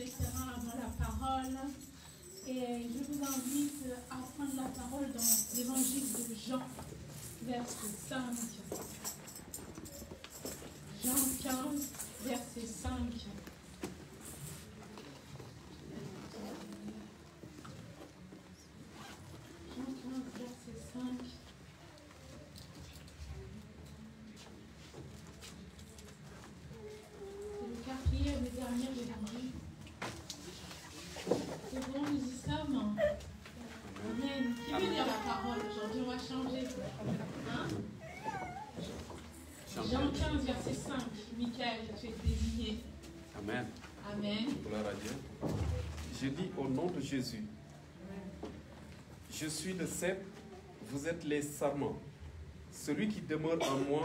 terrains avant la parole. Et je vous invite à prendre la parole dans l'évangile de Jean, verset 5. Jean 15, verset 5. Jean 15, verset 5. C'est le quatrième et le dernier évangile. C'est bon, nous y sommes. Amen. Qui veut dire la parole aujourd'hui? On va changer. Hein? Jean 15, verset 5. Michael, tu es désigné. Amen. Amen. Gloire à Dieu. Je dis au nom de Jésus. Je suis le cep, vous êtes les sarments. Celui qui demeure en moi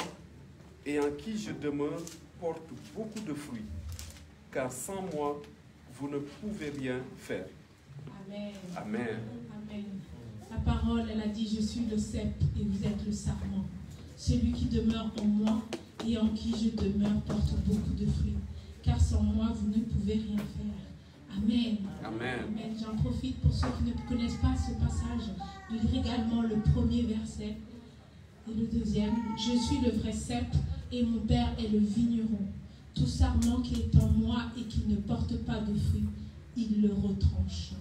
et en qui je demeure porte beaucoup de fruits. Car sans moi, vous ne pouvez rien faire. Amen. Amen. Amen. La parole, elle a dit, je suis le cep et vous êtes le sarment. Celui qui demeure en moi et en qui je demeure porte beaucoup de fruits. Car sans moi, vous ne pouvez rien faire. Amen. Amen. Amen. J'en profite pour ceux qui ne connaissent pas ce passage de lire également le premier verset et le deuxième. Je suis le vrai cep et mon père est le vigneron. Tout sarment qui est en moi et qui ne porte pas de fruits, il le retranche.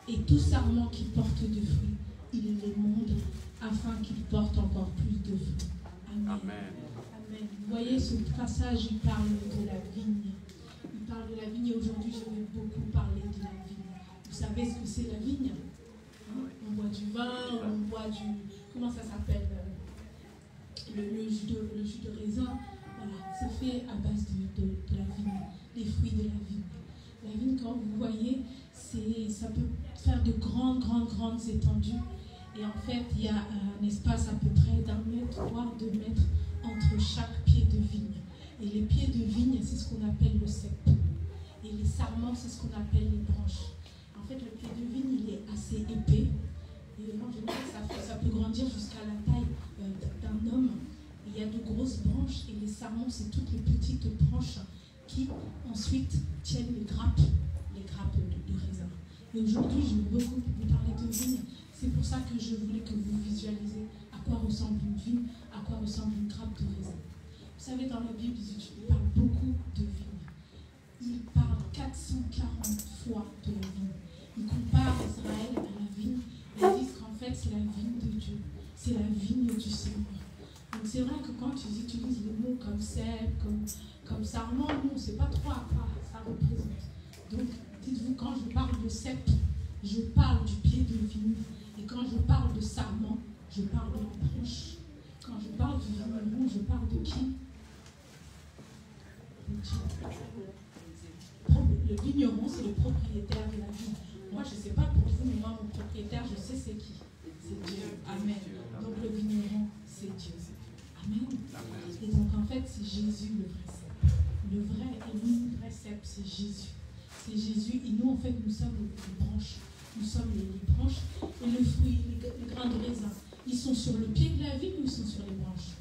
Et tout sarment qui porte de fruits, il l'émonde afin qu'il porte encore plus de fruits. Amen. Amen. Amen. Vous voyez, ce passage, il parle de la vigne. Il parle de la vigne et aujourd'hui, je vais beaucoup parler de la vigne. Vous savez ce que c'est la vigne? Hein? On boit du vin, on boit du... Comment ça s'appelle? Le jus de raisin. Voilà, c'est fait à base de la vigne, les fruits de la vigne. La vigne, quand vous voyez, ça peut faire de grandes étendues. Et en fait, il y a un espace à peu près d'1 mètre, voire 2 mètres entre chaque pied de vigne. Et les pieds de vigne, c'est ce qu'on appelle le cep. Et les sarments, c'est ce qu'on appelle les branches. En fait, le pied de vigne, il est assez épais. Et en général, ça peut grandir jusqu'à la taille d'un homme. Et il y a de grosses branches. Et les sarments, c'est toutes les petites branches qui, ensuite, tiennent les grappes de raisin. Et aujourd'hui, je veux beaucoup vous parler de vigne. C'est pour ça que je voulais que vous visualisez à quoi ressemble une vigne, à quoi ressemble une grappe de raisin. Vous savez, dans la Bible, ils parlent beaucoup de vigne. Ils parlent 440 fois de la vigne. Ils comparent Israël à la vigne et ils disent qu'en fait, c'est la vigne de Dieu. C'est la vigne du Seigneur. Donc c'est vrai que quand ils utilisent les mots comme cep, comme sarment, nous, on ne sait pas trop à quoi ça représente. Donc, dites-vous, quand je parle de cep, je parle du pied de vigne. Et quand je parle de sarment, je parle de la branche. Quand je parle du vigneron, je parle de qui? Le vigneron, c'est le propriétaire de la vigne. Moi, je ne sais pas pour vous, mais moi, mon propriétaire, je sais c'est qui. C'est Dieu. Amen. Donc, le vigneron, c'est Dieu. Amen. Et donc, en fait, c'est Jésus le vrai cep. Le vrai et l'unique vrai cep, c'est Jésus. C'est Jésus. Et nous, en fait, nous sommes les branches. Nous sommes les branches. Et le fruit, les grains de raisin, ils sont sur le pied de la vigne ou ils sont sur les branches?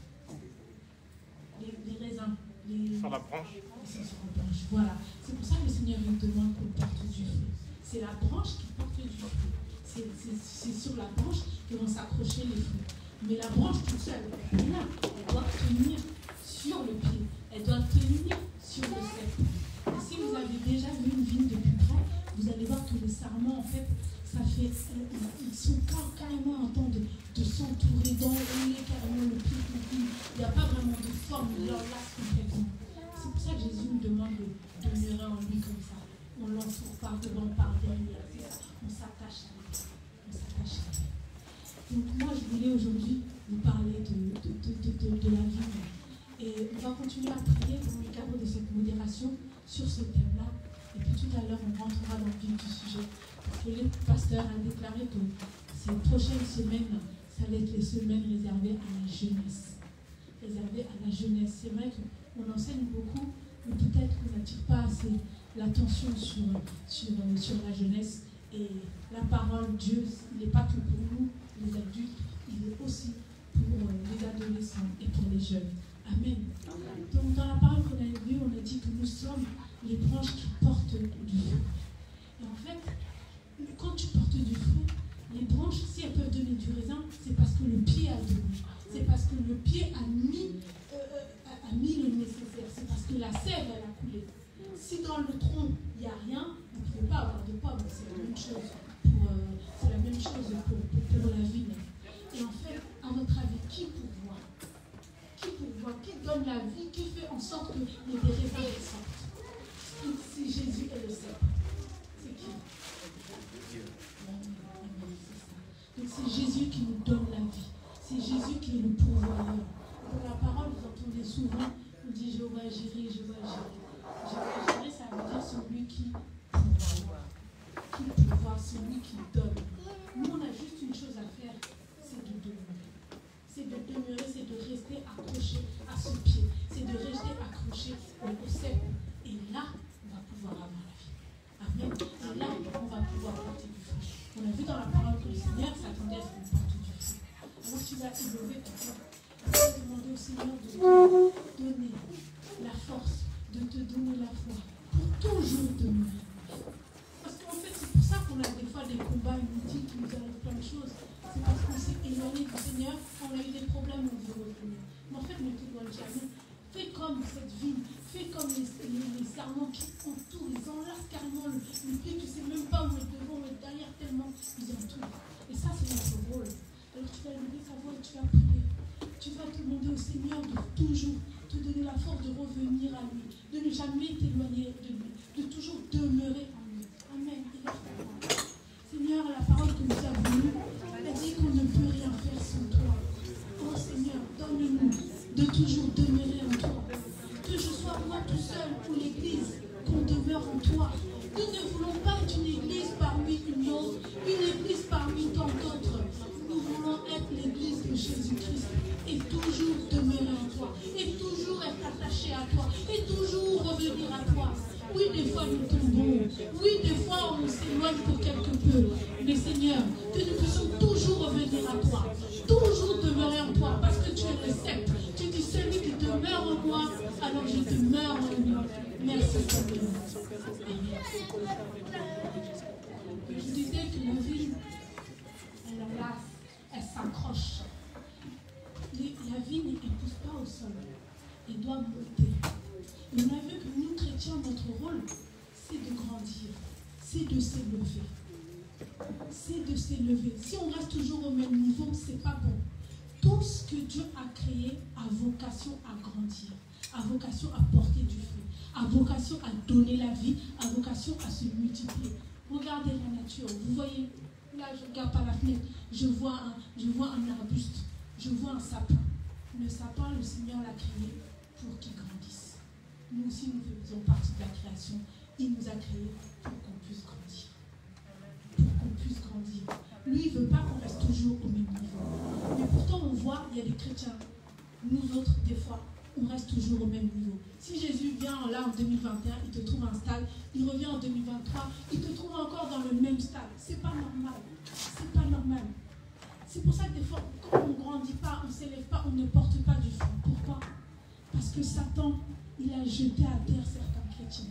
Les raisins. Sur la branche. Ils sont sur la branche. Voilà. C'est pour ça que le Seigneur nous demande qu'on porte du fruit. C'est la branche qui porte du fruit. C'est sur la branche que vont s'accrocher les fruits. Mais la branche toute seule, elle doit tenir sur le pied. Elle doit tenir sur le cep. Et si vous avez déjà vu une vigne de plus près, vous allez voir que les sarments, en fait, ils sont carrément en train de s'entourer, d'enrouler carrément le pied de vigne. Il n'y a pas vraiment de forme, ils l'enlacent complètement. C'est pour ça que Jésus nous demande de demeurer en lui comme ça. On l'entoure par devant, par derrière. On s'attache à lui. On s'attache à lui. Donc moi, je voulais aujourd'hui vous parler de la vigne. Et on va continuer à prier dans le cadre de cette modération sur ce thème-là. Et puis tout à l'heure, on rentrera dans le vif du sujet. Parce que le pasteur a déclaré que ces prochaines semaines, ça allait être les semaines réservées à la jeunesse. Réservées à la jeunesse. C'est vrai qu'on enseigne beaucoup, mais peut-être qu'on n'attire pas assez l'attention sur la jeunesse. Et la parole, Dieu, il n'est pas que pour nous, les adultes, il est aussi pour les adolescents et pour les jeunes. Amen. Donc dans la parole qu'on a vue, on a dit que nous sommes les branches qui portent du fruit. du raisin, c'est parce que le pied a donné. C'est parce que le pied a mis le nécessaire. C'est parce que la sève, elle a coulé. Si dans le tronc, il n'y a rien, vous ne pouvez pas avoir de pommes. C'est la même chose pour la vigne. Et en fait, à votre avis, qui pourvoit? Qui donne la vie? Qui fait en sorte qu'il y ait des raisins qui sortent? Si Jésus est le cèpe, c'est qui? Dieu. Donc c'est Jésus qui nous donne la vie. C'est Jésus qui est le pourvoyeur. Dans la parole, vous entendez souvent, on dit Jéhovah Jireh, Jéhovah Jireh. Jéhovah Jireh, ça veut dire celui qui pourvoit. Qui pourvoit, celui qui donne. Nous, on a juste une chose à faire, c'est de demeurer. C'est de demeurer, c'est de rester accroché à ce pied. C'est de rester accroché au cèpe. Et là, on va pouvoir avoir la vie. Amen. Et là, on va pouvoir porter du fruit. On a vu dans la parole que le Seigneur s'attendait à ce qu'on porte du fruit. Alors tu vas élever ton cœur. Tu vas demander au Seigneur de te donner la force, de te donner la foi pour toujours demeurer. Parce qu'en fait, c'est pour ça qu'on a des fois des combats inutiles qui nous arrivent plein de choses. C'est parce qu'on s'est éloigné du Seigneur, on a eu des problèmes, on veut revenir. Mais en fait, ne t'éloigne jamais. Fais comme cette vigne, fais comme les serments qui entourent, ils enlacent carrément le pied, tu ne sais même pas où est devant, où est derrière, tellement ils entourent. Et ça, c'est notre rôle. Alors tu vas lever ta voix et tu vas prier. Tu vas te demander au Seigneur de toujours te donner la force de revenir à lui, de ne jamais t'éloigner de lui, de toujours demeurer en lui. Amen. Seigneur, la parole que nous avons lue, elle dit qu'on ne peut rien faire sans toi. Oh Seigneur, donne-nous de toujours demeurer en toi. Que je sois moi tout seul ou l'Église, qu'on demeure en toi. Nous ne voulons pas être une Église parmi une autre, une Église parmi tant d'autres. Nous voulons être l'Église de Jésus-Christ et toujours demeurer en toi, et toujours être attaché à toi, et toujours revenir à toi. Oui, des fois nous tombons, oui, des fois on s'éloigne pour quelque peu, mais Seigneur, que nous puissions toujours revenir à toi, toujours demeurer en toi, parce que tu es le cèpe. Tu dis celui qui demeure en moi, alors je demeure en lui. Merci Seigneur. Je disais que la vie, elle enlace, elle s'accroche. La vie ne pousse pas au sol, elle doit monter. Et on a vu que nous, chrétiens, notre rôle, c'est de grandir, c'est de s'élever. C'est de s'élever. Si on reste toujours au même niveau, c'est pas bon. Tout ce que Dieu a créé a vocation à grandir, a vocation à porter du fruit, a vocation à donner la vie, a vocation à se multiplier. Regardez la nature. Vous voyez, là, je regarde par la fenêtre, je vois un arbuste, je vois un sapin. Le sapin, le Seigneur l'a créé pour qu'il grandisse. Nous aussi, nous faisons partie de la création. Il nous a créés pour qu'on puisse grandir. Pour qu'on puisse grandir. Lui, il ne veut pas qu'on reste toujours au même niveau. Mais pourtant, on voit, il y a des chrétiens. Nous autres, des fois, on reste toujours au même niveau. Si Jésus vient là en 2021, il te trouve un stade. Il revient en 2023, il te trouve encore dans le même stade. C'est pas normal. C'est pas normal. C'est pour ça que des fois, quand on ne grandit pas, on ne s'élève pas, on ne porte pas du fruit. Pourquoi? Parce que Satan, il a jeté à terre certains chrétiens.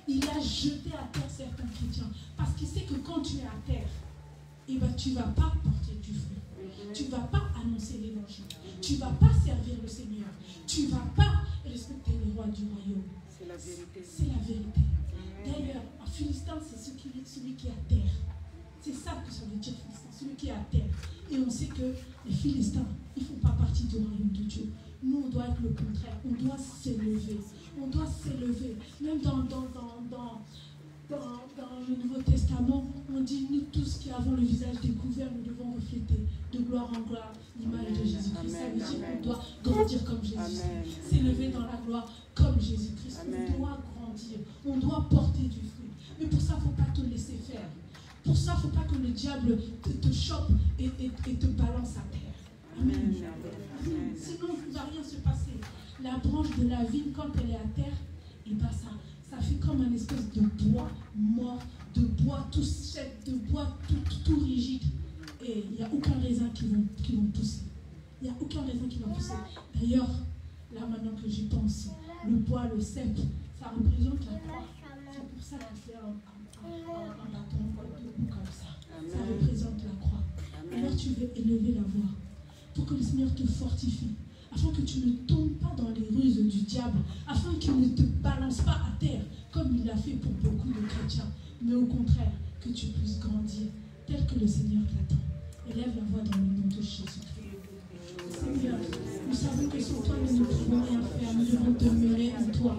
Il a jeté à terre certains chrétiens. Parce qu'il sait que quand tu es à terre, eh ben, tu ne vas pas porter du fruit. Tu ne vas pas annoncer l'évangile. Tu ne vas pas servir le Seigneur. Tu ne vas pas respecter les rois du royaume. C'est la vérité. C'est la vérité. D'ailleurs, un Philistin, c'est celui qui est à terre. C'est ça que ça veut dire Philistin, celui qui est à terre. Et on sait que les Philistins, ils ne font pas partie du royaume de Dieu. Nous, on doit être le contraire. On doit s'élever. On doit s'élever. Même dans le Nouveau Testament, on dit, nous tous qui avons le visage découvert, nous devons refléter de gloire en gloire l'image de Jésus-Christ. Ça veut dire qu'on doit grandir comme Jésus-Christ, s'élever dans la gloire comme Jésus-Christ. On doit grandir, on doit porter du fruit. Mais pour ça, il ne faut pas te laisser faire. Pour ça, il ne faut pas que le diable te chope et te balance à terre. Amen. Sinon, il ne va rien se passer. La branche de la vigne, quand elle est à terre, et ben ça fait comme un espèce de bois mort, de bois tout sec, de bois tout rigide. Et il n'y a aucun raisin qui vont pousser. Il n'y a aucun raisin qui va pousser. D'ailleurs, là maintenant que j'y pense, le bois, le cèpe, ça représente la croix. C'est pour ça qu'il fait un bâton debout comme ça. Ça représente la croix. Alors tu veux élever la voix, pour que le Seigneur te fortifie, afin que tu ne tombes pas dans les ruses du diable, afin qu'il ne te balance pas à terre, comme il l'a fait pour beaucoup de chrétiens, mais au contraire, que tu puisses grandir, tel que le Seigneur t'attend. Élève la voix dans le nom de Jésus-Christ. Seigneur, nous savons que sans toi, nous ne pouvons rien faire, nous devons demeurer en toi.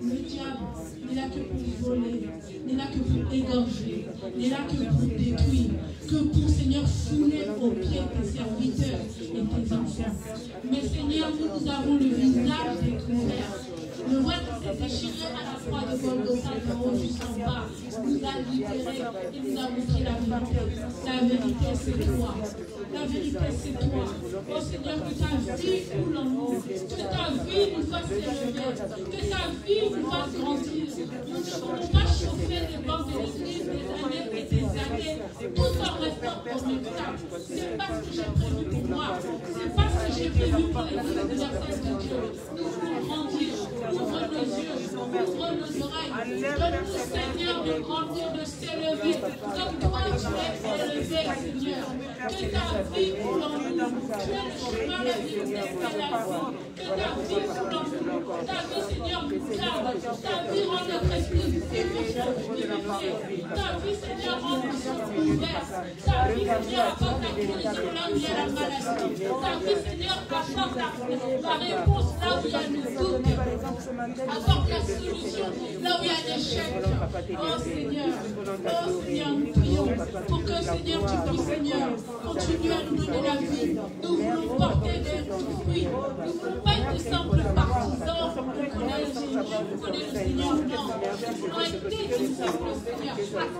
Le diable n'est là que pour voler, n'est là que pour égorger, n'est là que pour détruire, que pour, Seigneur, fouler aux pieds tes serviteurs et tes enfants. Mais Seigneur, nous avons le visage découvert. Le voile qui s'est déchiré à la croix de Golgotha, de haut jusqu'en bas, nous a libérés et nous a montré la vérité. La vérité, c'est toi. La vérité, c'est toi. Oh Seigneur, que ta vie coule en nous, que ta vie nous fasse élever, que ta vie nous fasse grandir. Nous ne voulons pas chauffer les bancs de l'église des années et des années, tout en restant au même temps. C'est pas ce que j'ai prévu pour moi. C'est pas ce que j'ai prévu pour l'église universelle de Dieu. Nous voulons grandir. Ouvre nos yeux, ouvre nos oreilles. Donne-nous, Seigneur, de grandir, de s'élever, comme toi tu es élevé, Seigneur. Que ta vie coule en nous. Tu es le chemin, la vérité, c'est la vie. Que ta vie coule en nous. Ta vie, Seigneur, nous garde. Ta vie rend notre esprit vivifié. Ta vie, Seigneur, rend nos sens ouverts. Ta vie, Seigneur, apporte la guérison là où il y a la maladie. Ta vie, Seigneur, apporte la réponse là où il y a le doute. Apporte la solution là où il y a l'échec. Oh Seigneur, nous prions pour que Seigneur, tu puisses, Seigneur, continuer à nous donner la vie. Nous voulons porter des fruits. Nous ne voulons pas être de simples partisans. On connaît le Seigneur, on connaît le Seigneur. Non, nous voulons être des disciples, Seigneur,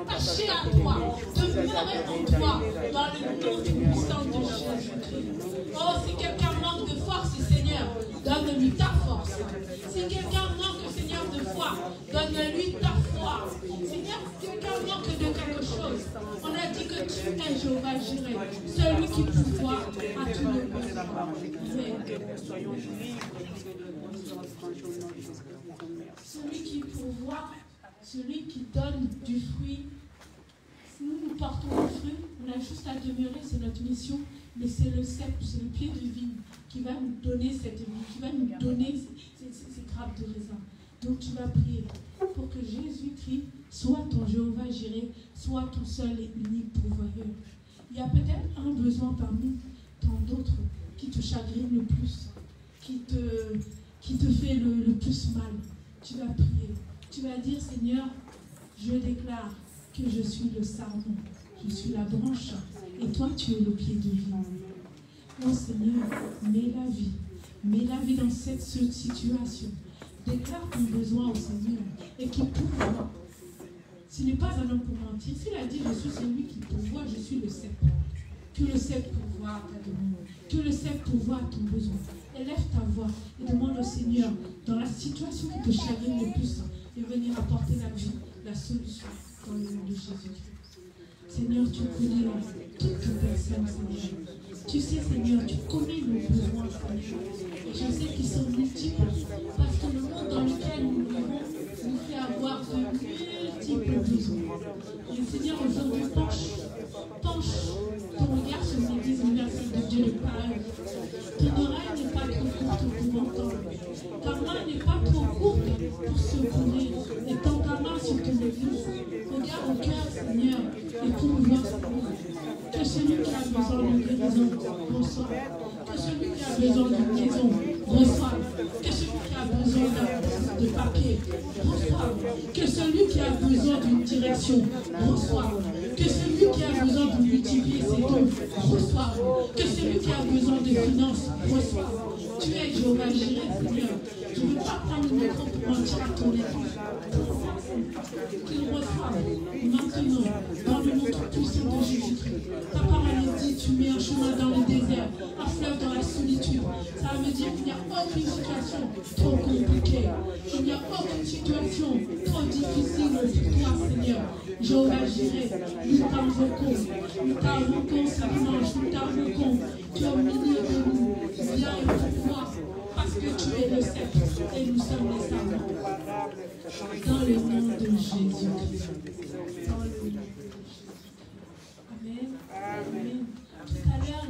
attachés à toi, demeurer en toi, dans le nom puissant de Jésus-Christ. Oh, si quelqu'un manque de force, Seigneur, donne-lui ta force. Si quelqu'un manque, Seigneur, de foi, donne-lui ta foi. Seigneur, si quelqu'un manque de quelque chose, on a dit que tu es Jéhovah Jireh, celui qui pourvoit à tous nos besoins. Celui qui pourvoit, celui qui donne du fruit. Si nous portons le fruit, on a juste à demeurer, c'est notre mission, mais c'est le cep, c'est le pied de vigne qui va nous donner cette vie, qui va nous donner ces grappes de raisin. Donc tu vas prier pour que Jésus-Christ soit ton Jéhovah Jireh, soit ton seul et unique pourvoyeur. Il y a peut-être un besoin parmi tant d'autres qui te chagrine le plus, qui te fait le plus mal. Tu vas prier, tu vas dire Seigneur, je déclare que je suis le sarment, je suis la branche, et toi tu es le pied de vigne. Oh Seigneur, mets la vie dans cette situation. Déclare ton besoin au Seigneur et qu'il pourvoit. Ce n'est pas un homme pour mentir. S'il a dit je suis celui qui pourvoit, je suis le cep. Que le cep pourvoit à ta demande. Que le cep pourvoit à ton besoin. Élève ta voix et demande au Seigneur, dans la situation qui te chagrine le plus, de venir apporter la vie, la solution dans le nom de Jésus-Christ. Seigneur, tu connais toutes les personnes, Seigneur. Tu sais, Seigneur, tu connais nos besoins, Seigneur. Et je sais qu'ils sont multiples, parce que le monde dans lequel nous vivons nous fait avoir de multiples besoins. Et Seigneur, aujourd'hui, penche ton regard sur l'église universelle de Dieu le Père. Ton oreille n'est pas trop courte pour entendre. Ta main n'est pas trop courte pour secourir. Et tends ta main sur ton église. Regarde au cœur, Seigneur, et pourvois que celui qui a besoin de guérison reçoive. Que celui qui a besoin d'une maison reçoive. Que celui qui a besoin de papier reçoive. Que celui qui a besoin d'une direction reçoive. Que celui qui a besoin de multiplier ses dons reçoive. Que celui qui a besoin de finances reçoive. Tu es Jéhovah Jireh, Seigneur. Je ne veux pas prendre le micro pour mentir à ton église. Qu'il reçoive maintenant dans le nom puissant de Jésus-Christ. Ta parole dit, tu mets un chemin dans le désert, un fleuve dans la solitude. Ça veut dire qu'il n'y a aucune situation trop compliquée. Il n'y a aucune situation trop difficile pour toi, Seigneur. Jéhovah Jireh, nous t'invoquons ce dimanche, nous t'invoquons. Tu es au milieu de nous. Viens et pourquoi? Parce que tu es le cep et nous sommes les sarments. Dans le nom de Jésus-Christ. Amen. Amen. Tout à l'heure,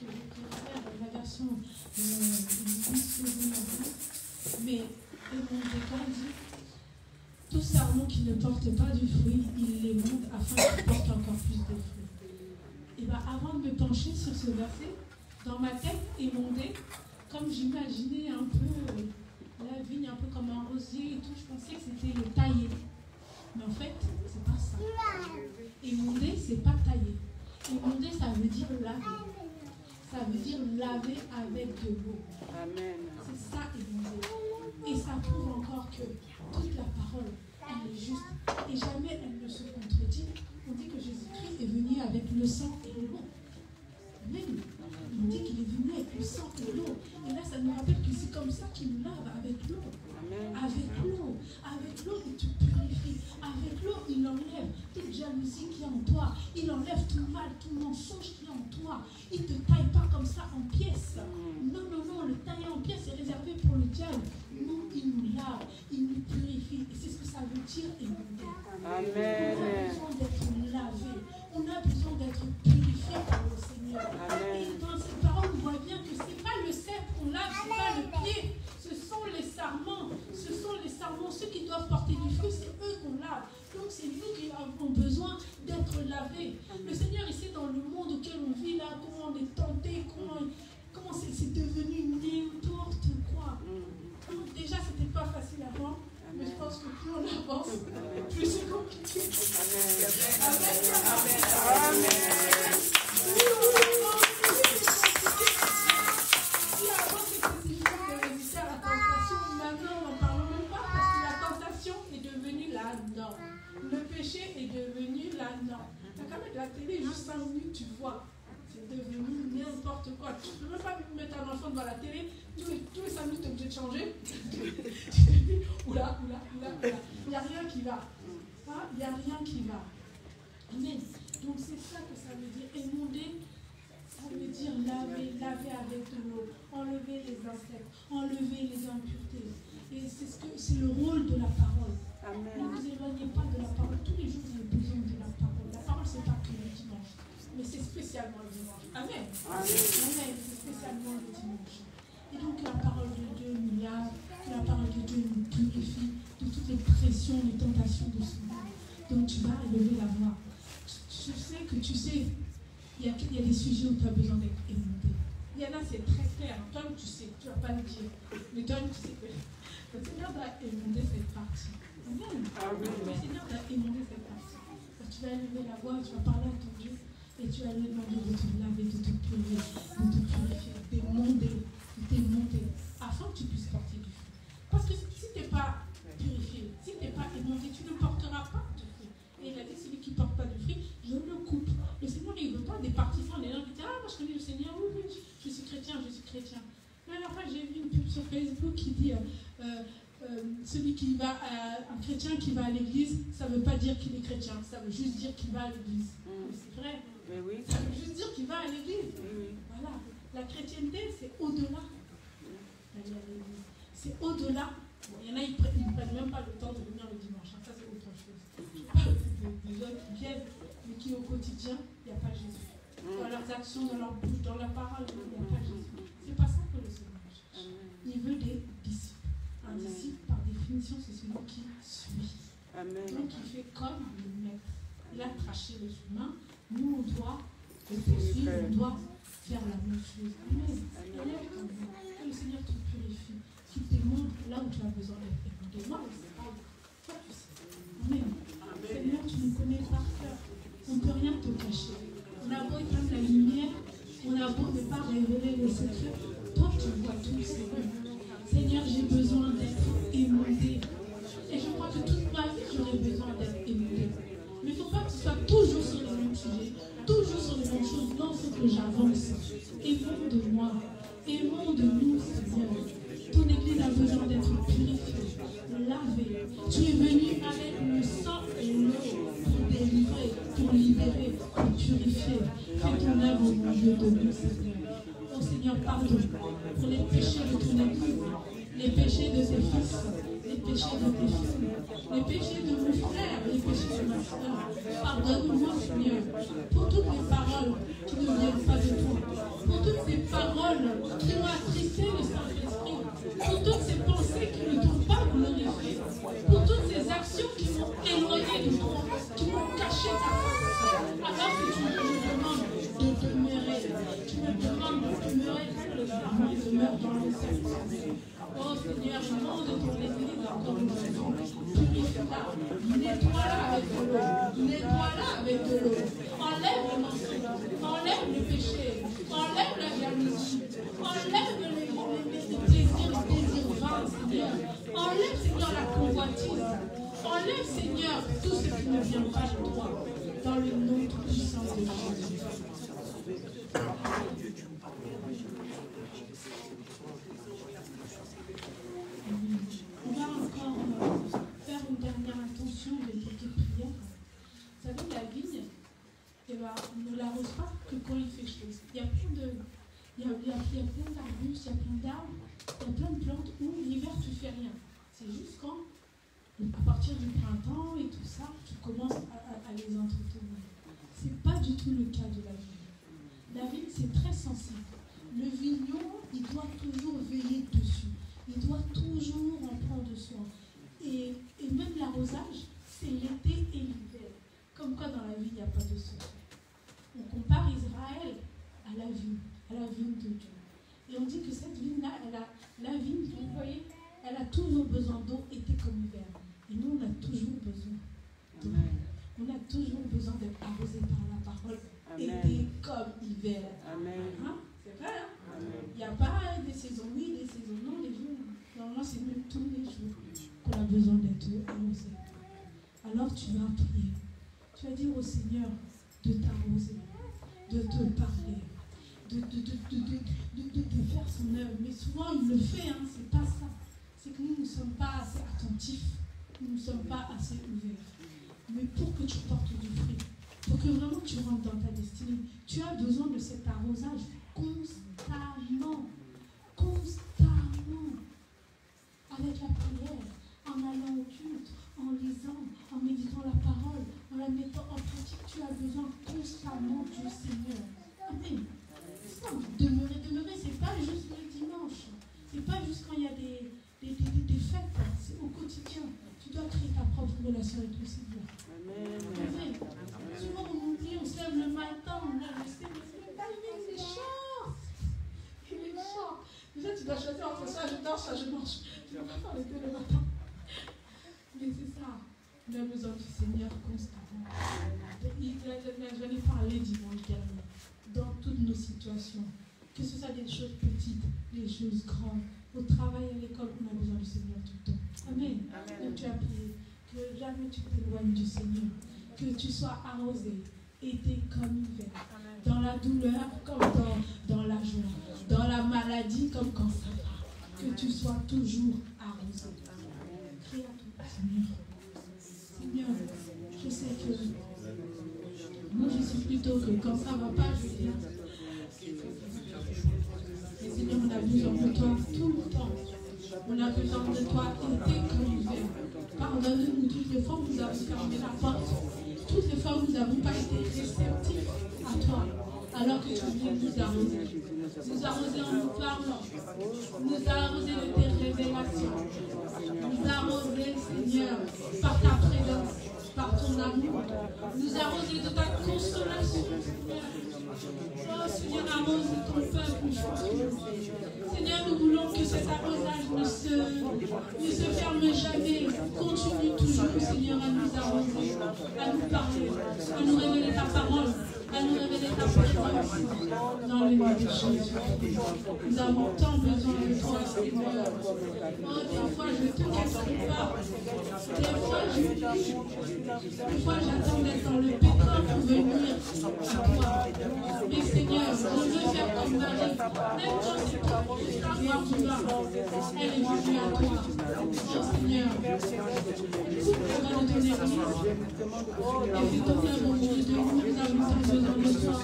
que je préfère la version mais émondé, quand on dit tout sarment qui ne porte pas du fruit, il l'émonde afin qu'il porte encore plus de fruits. Et bien avant de me pencher sur ce verset, dans ma tête, émondé, comme j'imaginais un peu la vigne, un peu comme un rosier et tout, je pensais que c'était le tailler. Mais en fait, c'est pas ça. Émondé, c'est pas tailler. Émondé, ça veut dire laver. Ça veut dire laver avec de l'eau. Amen. C'est ça, émondé. Et ça prouve encore que toute la parole, elle est juste. Et jamais elle ne se contredit. On dit que Jésus-Christ est venu avec le sang et l'eau. Amen. Il dit qu'il est venu avec le sang et l'eau. Et là, ça nous rappelle que c'est comme ça qu'il nous lave avec l'eau. Avec l'eau. Avec l'eau, il te purifie. Avec l'eau, il enlève toute jalousie qui est en toi. Il enlève tout mal, tout mensonge qui est en toi. Il ne te taille pas comme ça en pièces. Non, non, non, le tailler en pièces est réservé pour le diable. Nous, il nous lave, il nous purifie. Et c'est ce que ça veut dire, émondé. Amen. On a besoin d'être lavé. On a besoin d'être purifié par le Seigneur. Amen. Et dans cette parole, on voit bien que ce n'est pas le cèpe qu'on lave, ce n'est pas le pied. Ce sont les sarments. Ce sont les sarments. Ceux qui doivent porter du fruit, c'est eux qu'on lave. Donc c'est nous qui avons besoin d'être lavés. Le Seigneur, il sait dans le monde auquel on vit là, comment on est tenté, comment c'est devenu n'importe quoi. Donc déjà, c'était pas facile avant. Mais je pense que plus on avance, plus c'est compliqué. Amen. Si avant c'était difficile de résister à la tentation, maintenant on n'en parle même pas parce que la tentation est devenue la norme. Le péché est devenu la norme. Tu as quand même de la télé juste 5 minutes, tu vois. C'est devenu n'importe quoi. Tu ne peux même pas mettre un enfant devant la télé. Tous les 5 minutes, tu es obligé de changer. Oula. Il n'y a rien qui va. Il n'y a rien qui va. Amen. Donc c'est ça que ça veut dire. Émonder, ça veut dire laver avec de l'eau, enlever les insectes, enlever les impuretés. Et c'est le rôle de la parole. Amen. Ne vous éloignez pas de la parole. Tous les jours, vous avez besoin de la parole. La parole, ce n'est pas que le dimanche, mais c'est spécialement le dimanche. Amen. Amen. C'est spécialement le dimanche. Et donc la parole de Dieu nous lave, la parole de Dieu nous purifie de toutes les pressions, les tentations de ce monde. Donc tu vas élever la voix. Je sais que tu sais, il y a des sujets où tu as besoin d'être émondé. Il y en a, c'est très clair. Toi, tu sais, tu ne vas pas le dire. Mais toi, tu sais que le Seigneur doit émonder cette partie. Amen. Le Seigneur doit émonder cette partie. Donc, tu vas élever la voix, tu vas parler à ton Dieu et tu vas lui demander de te laver, de te purifier, d'émonder, afin que tu puisses porter du fruit. Parce que si tu n'es pas purifié, si tu n'es pas émondé, tu ne porteras pas de fruit. Et il a dit, celui qui ne porte pas de fruit, je le coupe. Le Seigneur, il ne veut pas des partisans, des gens qui disent, ah, moi je connais le Seigneur, oui, je suis chrétien. Mais alors, j'ai vu une pub sur Facebook qui dit, celui qui va, un chrétien qui va à l'église, ça ne veut pas dire qu'il est chrétien, ça veut juste dire qu'il va à l'église. C'est vrai. Mais oui. Ça veut juste dire qu'il va à l'église. Voilà. La chrétienté, c'est au-delà. C'est au-delà. Bon, il y en a, ils ne prennent même pas le temps de venir le dimanche. Ça, c'est autre chose. Je parle des gens qui viennent, mais qui au quotidien, il n'y a pas Jésus. Dans leurs actions, dans leur bouche, dans leur parole, il n'y a pas Jésus. C'est pas ça que le Seigneur cherche. Il veut des disciples. Un disciple, par définition, c'est celui qui suit. Donc, il fait comme le maître. Il a craché les humains. Nous, on doit le suivre, on doit faire la même chose. Amen. Que le Seigneur te purifie, qu'il te montre là où tu as besoin d'être écouté. Moi, je ne sais pas. Toi, tu sais. Amen. Seigneur, tu nous connais par cœur. On ne peut rien te cacher. On a beau éteindre la lumière, on a beau ne pas révéler les secrets. Toi, tu vois tout, Seigneur. Seigneur, j'ai besoin d'être émondé. Et je crois que toute ma vie, j'aurai besoin d'être émondé. Mais il ne faut pas que tu sois toujours sur les mêmes sujets, toujours sur les mêmes choses. Non, il faut que j'avance. Émonde-moi. Émonde-nous, Seigneur. Ton Église a besoin d'être purifiée, lavée. Tu es venu avec le sang et l'eau pour délivrer, pour libérer, pour purifier. Fais ton œuvre au milieu de nous, Seigneur. Oh Seigneur, pardon pour les péchés de ton Église, les péchés de tes fils, les péchés de tes filles, les péchés de mon frère, les péchés de ma soeur. Pardonne-moi, Seigneur, pour toutes les paroles qui ne viennent pas de toi, pour toutes éloigné de toi, qui m'ont caché ta face. Alors que tu me demandes de demeurer, tu me demandes de demeurer pour le serment demeure dans le Saint-Esprit. Oh Seigneur, inonde ton Église encore aujourd'hui. Purifie-la, nettoie-la avec de l'eau, nettoie-la avec de l'eau. Enlève le mensonge, enlève le péché, enlève la jalousie, enlève les désirs vains, Seigneur. Enlève, Seigneur, la convoitise. Enlève, Seigneur, tout ce qui ne vient pas de toi. Dans le nom puissant de Jésus. On va encore faire une dernière intention de petite prière. Vous savez, la vigne, eh ben, on ne l'arrose pas que quand il fait chaud. Il y a plein d'arbustes, il y a plein d'arbres, il y a plein de plantes où l'hiver tu fais rien. C'est juste quand, à partir du printemps et tout ça, tu commences à les entretenir. Ce n'est pas du tout le cas de la vigne. La vigne, c'est très sensible. Le vigneron, il doit toujours veiller dessus. Il doit toujours en prendre soin. Et même l'arrosage, c'est l'été et l'hiver. Comme quoi dans la vie, il n'y a pas de secret. On compare Israël à la vigne de Dieu. Et on dit que cette vigne-là, la vigne, vous voyez, elle a toujours besoin d'eau, été comme hiver. Et nous, on a toujours besoin d'eau. On a toujours besoin d'être arrosé par la parole, été comme hiver. Hein? C'est vrai, hein? Il n'y a pas des saisons oui, des saisons non, les jours. Normalement, c'est même tous les jours qu'on a besoin d'être arrosé. Alors tu vas prier. Tu vas dire au Seigneur de t'arroser, de te parler, de faire son œuvre. Mais souvent, il le fait, hein, c'est pas ça. C'est que nous ne sommes pas assez attentifs, nous ne sommes pas assez ouverts. Mais pour que tu portes du fruit, pour que vraiment tu rentres dans ta destinée, tu as besoin de cet arrosage constamment. Constamment. Avec la prière, en allant au culte, en lisant, en méditant la parole, en la mettant en pratique, tu as besoin constamment du Seigneur. Amen. C'est ça, demeurer, c'est pas juste le dimanche. C'est pas juste quand il y a des fêtes, c'est au quotidien. Tu dois créer ta propre relation avec le Seigneur. Amen. Souvent on oublie, on se lève le matin, on a le Seigneur, il est chaud. Il est chaud. Déjà, tu dois choisir entre ça, je dors, ça, je mange. Tu ne vas pas faire les deux le matin. Mais c'est ça. On a besoin du Seigneur constamment. J'en ai parlé dimanche dernier. Dans toutes nos situations, que ce soit des choses petites, des choses grandes, au travail, à l'école, on a besoin du Seigneur tout le temps. Amen. Donc tu as prié que jamais tu t'éloignes du Seigneur, que tu sois arrosé, été comme hiver, dans la douleur comme dans la joie, dans la maladie comme quand ça va, que tu sois toujours arrosé. Crie à toi, Seigneur. Seigneur, je sais que moi je suis plutôt que quand ça ne va pas, je viens. Mais Seigneur, on a besoin de toi tout le temps. On a besoin de toi été comme hiver. Pardonne-nous toutes les fois où nous avons fermé la porte, toutes les fois où nous n'avons pas été réceptifs à toi, alors que tu viens nous arroser. Nous arroser en nous parlant, nous arroser de tes révélations, nous arroser, Seigneur, par ta présence, par ton amour, nous arroser de ta consolation, Seigneur. Oh Seigneur, arrose ton peuple. Seigneur, nous voulons que cet arrosage ne se ferme jamais. Continue toujours, Seigneur, à nous arroser, à nous parler, à nous révéler ta parole, à nous révéler ta présence. Dans le nom de Jésus. Nous avons tant besoin de toi, Seigneur. Oh, des fois, je te laisse pas. Des fois, j'attends d'être dans le pétrin pour venir à toi. Mais Seigneur, je veux faire comme Marie. Même quand c'est trop juste à voir du bas, elle est venue à toi. Oh Seigneur, on va nous donner grâce. Et puis ton œuvre au milieu de nous, nous avons tant besoin de toi.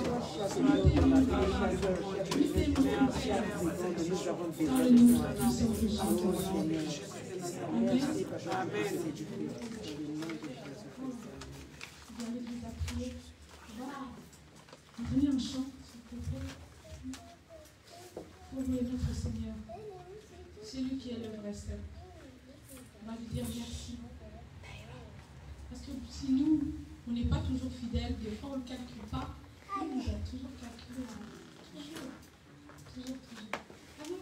Dans le nom puissant de Jésus. Amen. Vous allez vous appuyer. Donnez un chant, s'il te plaît. Pour louer notre Seigneur. C'est lui qui est le vrai seul. On va lui dire merci. Parce que si nous, on n'est pas toujours fidèles, des fois on ne calcule pas, il nous a toujours calculé. Toujours. Toujours. Amen.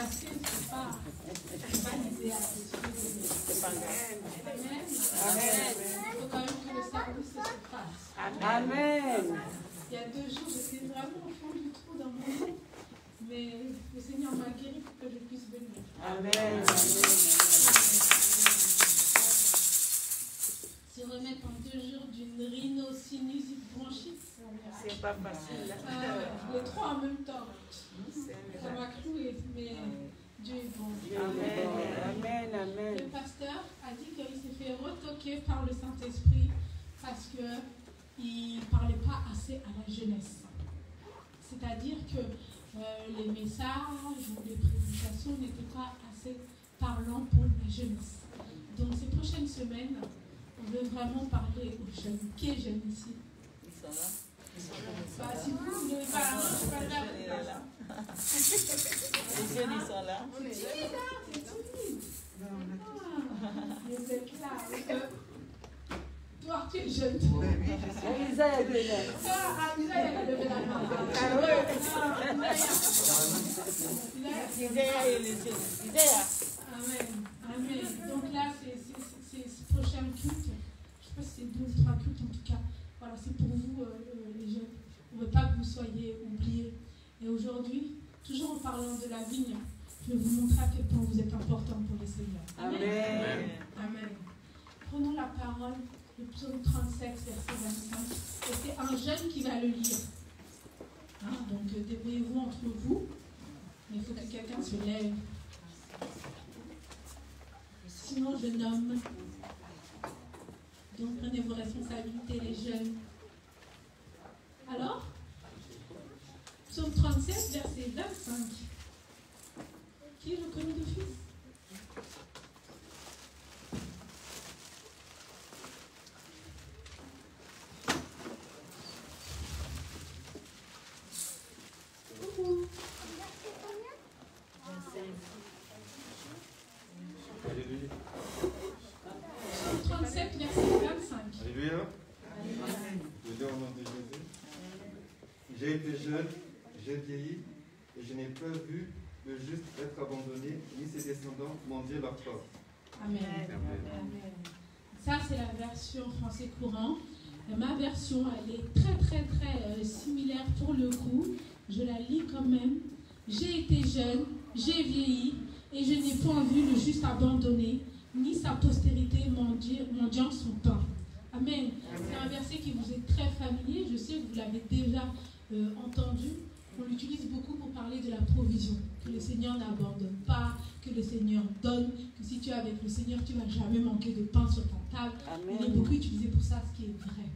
casquette, c'est pas l'idéal. C'est pas grave. Amen. Il faut quand même que le service se fasse. Amen. Il y a 2 jours, j'étais vraiment au fond du trou dans mon lit, mais le Seigneur m'a guéri pour que je puisse venir. Amen. Se remettre en 2 jours d'une rhinosinusite bronchite, C'est pas facile. les 3 en même temps. Ça m'a cloué, mais Dieu est bon. Amen. Le pasteur a dit qu'il s'est fait retoquer par le Saint-Esprit parce qu'il ne parlait pas assez à la jeunesse. C'est-à-dire que les messages ou les prédications n'étaient pas assez parlants pour la jeunesse. Donc ces prochaines semaines, on veut vraiment parler aux jeunes. Qui est jeune ici? Ils sont là. Bah, si vous ne voulez pas la main, je ne suis pas là. Les jeunes, ils sont là. C'est timide, hein? C'est timide. Vous êtes là. Toi, tu es jeune. Isaïe est là. Isaïe a levé la main. Isaïe est les jeunes. Isaïe. Amen. Donc là, c'est ce prochain culte. Je ne sais pas si c'est 2 ou 3 cultes en tout cas. Voilà, c'est pour vous, les jeunes. On ne veut pas que vous soyez oubliés. Et aujourd'hui, toujours en parlant de la vigne, je vais vous montrer à quel point vous êtes important pour le Seigneur. Amen. Prenons la parole, le psaume 37, verset 25. Et c'est un jeune qui va le lire. Donc débrouillez-vous entre vous. Mais il faut que quelqu'un se lève. Sinon, je nomme. Donc prenez vos responsabilités, les jeunes. Alors, psaume 37, verset 25. Qui le connaît de fils? Alléluia. Psaume 37, verset 25. Alléluia. Je lis au nom de Jésus. J'ai été jeune, j'ai vieilli, et je n'ai pas vu le juste être abandonné, ni ses descendants mendier leur corps. Amen. Ça, c'est la version français courant. Ma version, elle est très similaire pour le coup. Je la lis quand même. J'ai été jeune, j'ai vieilli, et je n'ai point vu le juste abandonné, ni sa postérité mendiant son pain. Amen. C'est un verset qui vous est très familier. Je sais que vous l'avez déjà entendu. On l'utilise beaucoup pour parler de la provision. Que le Seigneur n'abandonne pas, que le Seigneur donne, que si tu es avec le Seigneur, tu ne vas jamais manquer de pain sur ta table. Amen. Il est beaucoup utilisé pour ça, ce qui est vrai.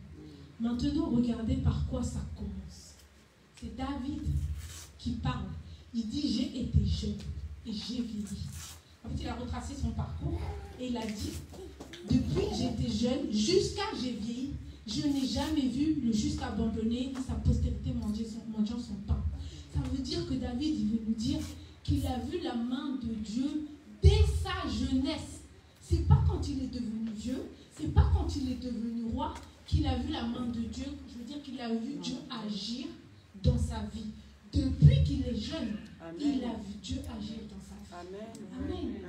Maintenant, regardez par quoi ça commence. C'est David qui parle. Il dit, j'ai été jeune et j'ai vieilli. En fait, il a retracé son parcours et il a dit, depuis que j'étais jeune jusqu'à j'ai vieilli, je n'ai jamais vu le juste abandonné ni sa postérité mendiant son pain. Ça veut dire que David, il veut nous dire qu'il a vu la main de Dieu dès sa jeunesse. C'est pas quand il est devenu vieux, c'est pas quand il est devenu roi qu'il a vu la main de Dieu. Je veux dire qu'il a vu Dieu agir dans sa vie. Depuis qu'il est jeune, Amen. il a vu Dieu agir dans sa vie. Amen.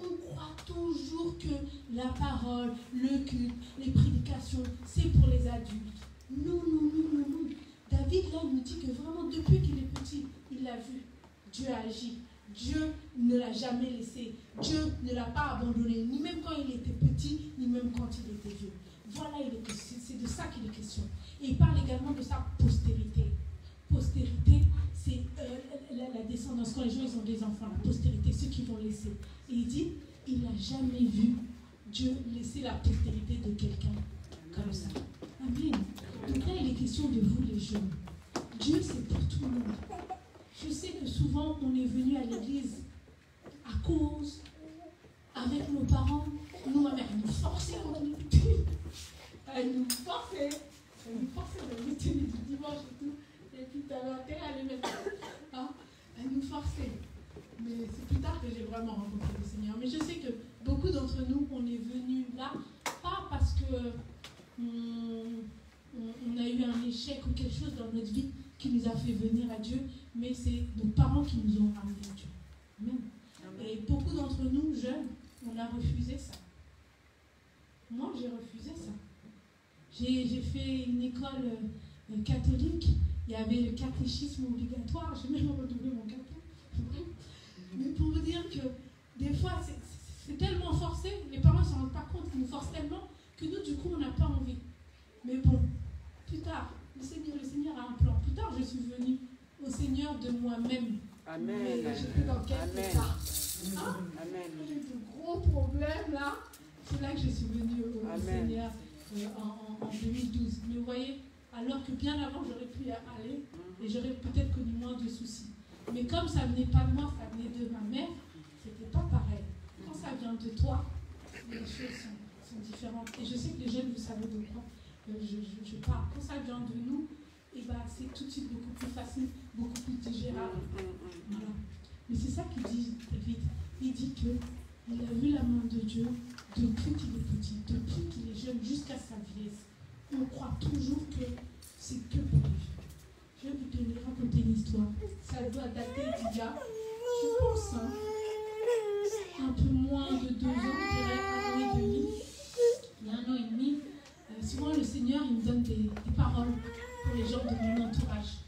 On croit toujours que la parole, le culte, les prédications, c'est pour les adultes. Non. David, là, nous dit que vraiment, depuis qu'il est petit, il a vu Dieu agir. Dieu ne l'a jamais laissé. Dieu ne l'a pas abandonné, ni même quand il était petit, ni même quand il était vieux. Voilà, c'est de ça qu'il est question. Et il parle également de sa postérité. Postérité, c'est la descendance. Quand les gens ils ont des enfants, la postérité, ceux qui vont laisser. Et il dit, il n'a jamais vu Dieu laisser la postérité de quelqu'un comme ça. Amen. Donc là, il est question de vous, les jeunes. Dieu, c'est pour tout le monde. Je sais que souvent, on est venu à l'église à cause, avec nos parents. Nous, ma mère, elle nous forçait à venir. Elle nous forçait à venir du dimanche et tout. Et puis, tu avais intérêt à les mettre. Hein? Elle nous forçait. Mais c'est plus tard que j'ai vraiment rencontré le Seigneur. Mais je sais que beaucoup d'entre nous, on est venus là, pas parce que on a eu un échec ou quelque chose dans notre vie qui nous a fait venir à Dieu, mais c'est nos parents qui nous ont ramenés à Dieu. Amen. On a refusé ça. Moi, j'ai refusé ça. J'ai fait une école catholique. Il y avait le catéchisme obligatoire. J'ai même redoublé mon cateau. Mais pour vous dire que des fois, c'est tellement forcé, les parents ne s'en rendent pas compte, ils nous forcent tellement que nous, du coup, on n'a pas envie. Mais bon, plus tard, le Seigneur a un plan. Plus tard, je suis venue au Seigneur de moi-même. Amen. J'étais dans quel état? Amen. J'ai eu de gros problèmes là. C'est là que je suis venue au Seigneur en 2012. Mais vous voyez, alors que bien avant, j'aurais pu y aller et j'aurais peut-être connu moins de soucis. Mais comme ça ne venait pas de moi, ça venait de ma mère, c'était pas pareil. Quand ça vient de toi, les choses sont différentes. Et je sais que les jeunes, vous savez de quoi je parle. Quand ça vient de nous, et ben, c'est tout de suite beaucoup plus facile, beaucoup plus digérable. Voilà. Mais c'est ça qu'il dit, David. Il dit qu'il a vu la main de Dieu depuis qu'il est petit, depuis qu'il est jeune, jusqu'à sa vieillesse. On croit toujours que c'est que pour lui. Je vais vous raconter une histoire. Ça doit dater d'il y a, je pense, un peu moins de 2 ans, je dirais 1 an et demi. Il y a 1 an et demi, souvent le Seigneur il me donne des paroles pour les gens de mon entourage.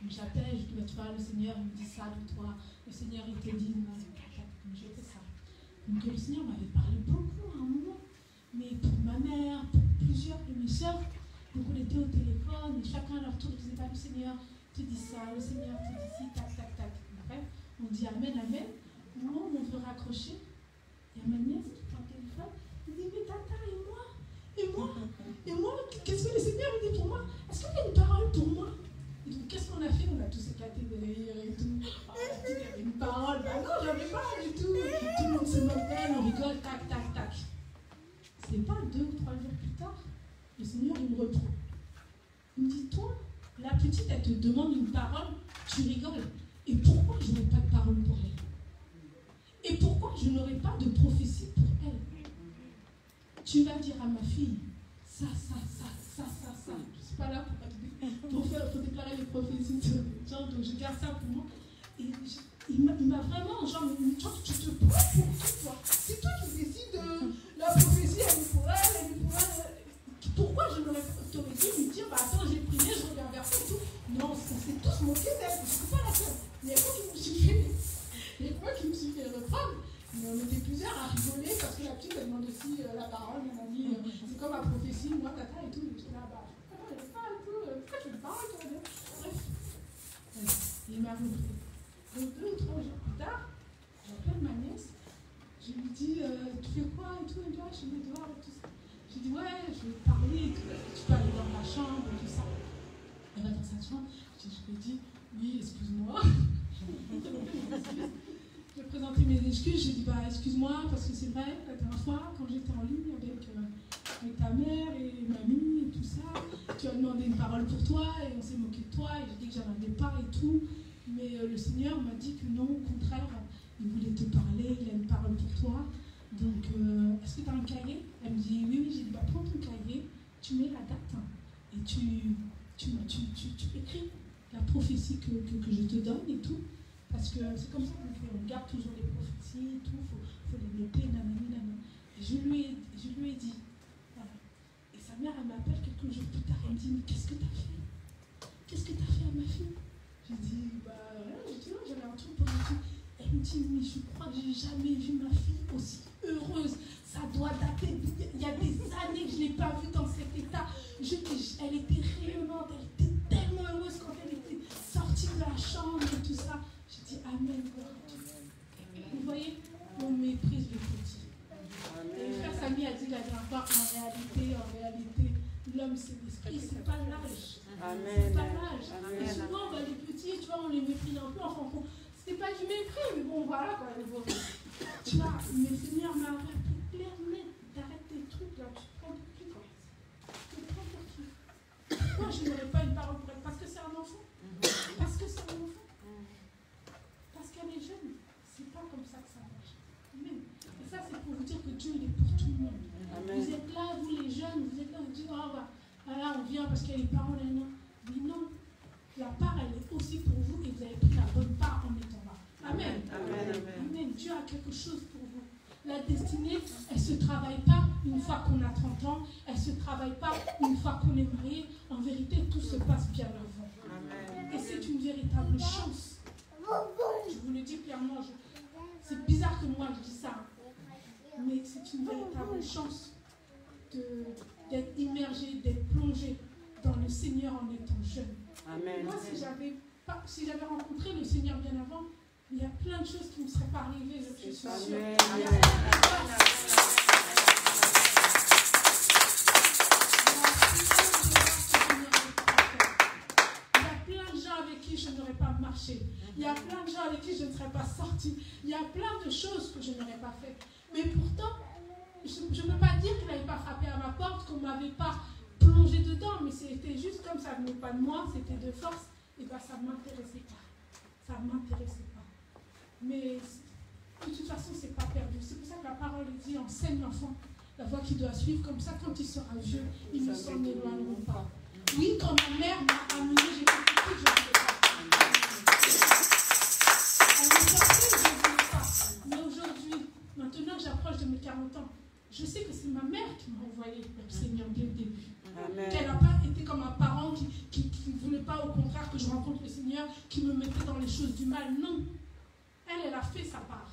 J'appelle, je dis, tu vois, le Seigneur il me dit ça de toi, le Seigneur il te dit, je fais ça. Donc le Seigneur m'avait parlé beaucoup à un moment, mais pour ma mère, pour plusieurs de mes soeurs, donc on était au téléphone et chacun à leur tour disait, le Seigneur te dit ça, le Seigneur te dit ci, tac, tac, tac. Bref, on dit Amen, Amen. Au moment où on veut raccrocher, il y a ma nièce qui prend le téléphone, il dit, mais tata, et moi, qu'est-ce que le Seigneur me dit pour moi? Est-ce qu'il y a une parole pour moi? Et donc, qu'est-ce qu'on a fait? On a tous éclaté de rire et tout. Oh, il y avait une parole. Ben non, j'en ai pas du tout. Tout le monde se moquait, on rigole, tac, tac, tac. C'est pas 2 ou 3 jours plus tard, le Seigneur, il me reprend. Il me dit, toi, la petite, elle te demande une parole, tu rigoles. Et pourquoi je n'aurais pas de parole pour elle? Et pourquoi je n'aurais pas de prophétie pour elle? Tu vas dire à ma fille, ça. Je ne suis pas là pour déclarer les prophéties de gens, donc je garde ça pour moi. Et il m'a vraiment, genre, tu te prends pour qui, toi? C'est toi qui décides la prophétie, elle est pour elle, Pourquoi je n'aurais t'aurais dû me dire, attends, j'ai prié, je regarde vers toi et tout. Non, c'est tous moqués d'elle, je ne suis pas la seule. Il y a moi qui me suis fait reprendre. Mais on était plusieurs à rigoler parce que la petite elle demande aussi la parole. Elle m'a dit, c'est comme ma prophétie, moi, tata et tout. Je suis là, elle est pas et tout. Pourquoi tu me parles, toi? Bref. Il m'a repris. Donc 2 ou 3 jours plus tard, j'appelle ma nièce. Je lui dis, tu fais quoi et tout? Et là, je suis dehors et tout ça. Je lui dis, ouais, je vais te parler et tout. Tu peux aller dans ma chambre et tout ça. Elle va dans sa chambre. Je lui dis, oui, excuse-moi. J'ai présenté mes excuses, j'ai dit excuse-moi parce que c'est vrai, la dernière fois quand j'étais en ligne avec ta mère et mamie et tout ça, tu as demandé une parole pour toi et on s'est moqué de toi et j'ai dit que j'en avais pas et tout, mais le Seigneur m'a dit que non, au contraire, il voulait te parler, il a une parole pour toi, donc est-ce que tu as un cahier? Elle me dit oui, j'ai dit prends ton cahier, tu mets la date et tu écris la prophétie que je te donne et tout. Parce que c'est comme ça qu'on garde toujours les prophéties et tout, il faut les noter, nanani. Et je lui ai dit, voilà. Et sa mère, elle m'appelle quelques jours plus tard, elle me dit, mais qu'est-ce que tu as fait? Qu'est-ce que tu as fait à ma fille? J'ai dit, rien, j'avais un truc pour ma fille. Elle me dit, mais je crois que j'ai jamais vu ma fille aussi heureuse. Ça doit dater, il y a des années que je ne l'ai pas vue dans cet état. Elle était rayonnante, elle était tellement heureuse quand elle était sortie de la chambre et tout ça. J'ai dit Amen. Vous voyez, on méprise le petit. Et le frère Samy a dit la dernière fois, en réalité, l'homme c'est l'esprit, c'est pas l'âge. C'est pas l'âge. Et souvent, les petits, tu vois, on les méprise un peu, enfin, c'était pas du mépris, mais bon, voilà, quoi. Tu vois, mais le Seigneur m'a averti clairement d'arrêter tes trucs là, tu te prends pour qui, quoi. Tu te prends pour qui? Pourquoi je n'aurais pas une parole pour elle? Parce que c'est un enfant. Parce que c'est un enfant. Parce qu'elle est jeune. C'est pas comme ça que ça marche. Amen. Et ça, c'est pour vous dire que Dieu, il est pour tout le monde. Amen. Vous êtes là, vous les jeunes, vous êtes là, vous dites, voilà, on vient parce qu'il y a les parents, là, non. Mais non, la part, elle est aussi pour vous et vous avez pris la bonne part en étant là. Amen. Amen. Amen. Amen. Dieu a quelque chose pour vous. La destinée, elle ne se travaille pas une fois qu'on a 30 ans, elle ne se travaille pas une fois qu'on est marié. En vérité, tout se passe bien avant. Amen. Et c'est une véritable chance. Je vous le dis clairement, c'est bizarre que moi je dis ça, mais c'est une véritable chance d'être immergé, d'être plongé dans le Seigneur en étant jeune. Amen. Moi, si j'avais rencontré le Seigneur bien avant, il y a plein de choses qui ne me seraient pas arrivées, je suis sûre. Amen. Il y a plein de gens avec qui je n'aurais pas marché. Il y a plein de gens avec qui je ne serais pas sortie. Il y a plein de choses que je n'aurais pas faites. Mais pourtant, je ne peux pas dire qu'il n'avait pas frappé à ma porte, qu'on ne m'avait pas plongé dedans, mais c'était juste comme ça venait pas de moi, c'était de force, et bien ça ne m'intéressait pas. Ça ne m'intéressait pas. Mais de toute façon, ce n'est pas perdu. C'est pour ça que la parole dit, enseigne l'enfant la voie qu'il doit suivre, comme ça quand il sera vieux, il ne s'en éloigneront pas. Oui, quand ma mère m'a amené, j'ai fait tout ce que je ne voulais pas. Elle me sortait, je ne voulais pas. Mais aujourd'hui, maintenant que j'approche de mes 40 ans, je sais que c'est ma mère qui m'a envoyé le Seigneur dès le début. Amen. Qu'elle n'a pas été comme un parent qui ne voulait pas, au contraire, que je rencontre le Seigneur, qui me mettait dans les choses du mal. Non. Elle a fait sa part.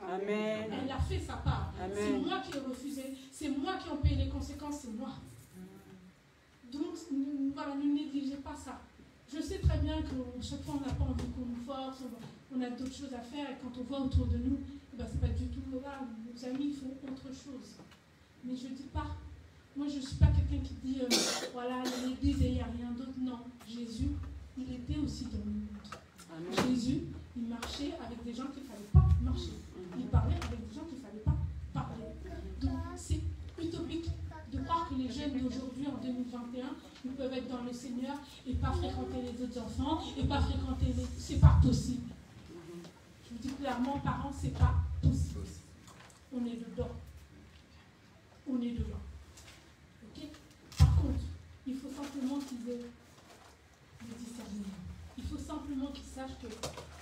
Amen. Elle a fait sa part. Amen. C'est moi qui ai refusé. C'est moi qui ai payé les conséquences. C'est moi. Donc, voilà, ne négligez pas ça. Je sais très bien que chaque fois, on n'a pas envie qu'on nous force, on a d'autres choses à faire, et quand on voit autour de nous, ben, c'est pas du tout là. Nos amis font autre chose. Mais je ne dis pas. Moi, je ne suis pas quelqu'un qui dit, voilà, l'église et il n'y a rien d'autre. Non. Jésus, il était aussi dans le monde. Amen. Jésus, il marchait avec des gens qu'il ne fallait pas marcher. Il parlait avec des gens qu'il ne fallait pas parler. Donc, c'est utopique de croire que les jeunes d'aujourd'hui, en 2021, ils peuvent être dans le Seigneur et pas fréquenter les autres enfants et pas fréquenter les... C'est pas possible. Je vous dis clairement, parents, c'est pas possible. On est dedans. On est dedans. Ok? Par contre, il faut simplement qu'ils aient le discernement. Il faut simplement qu'ils sachent que,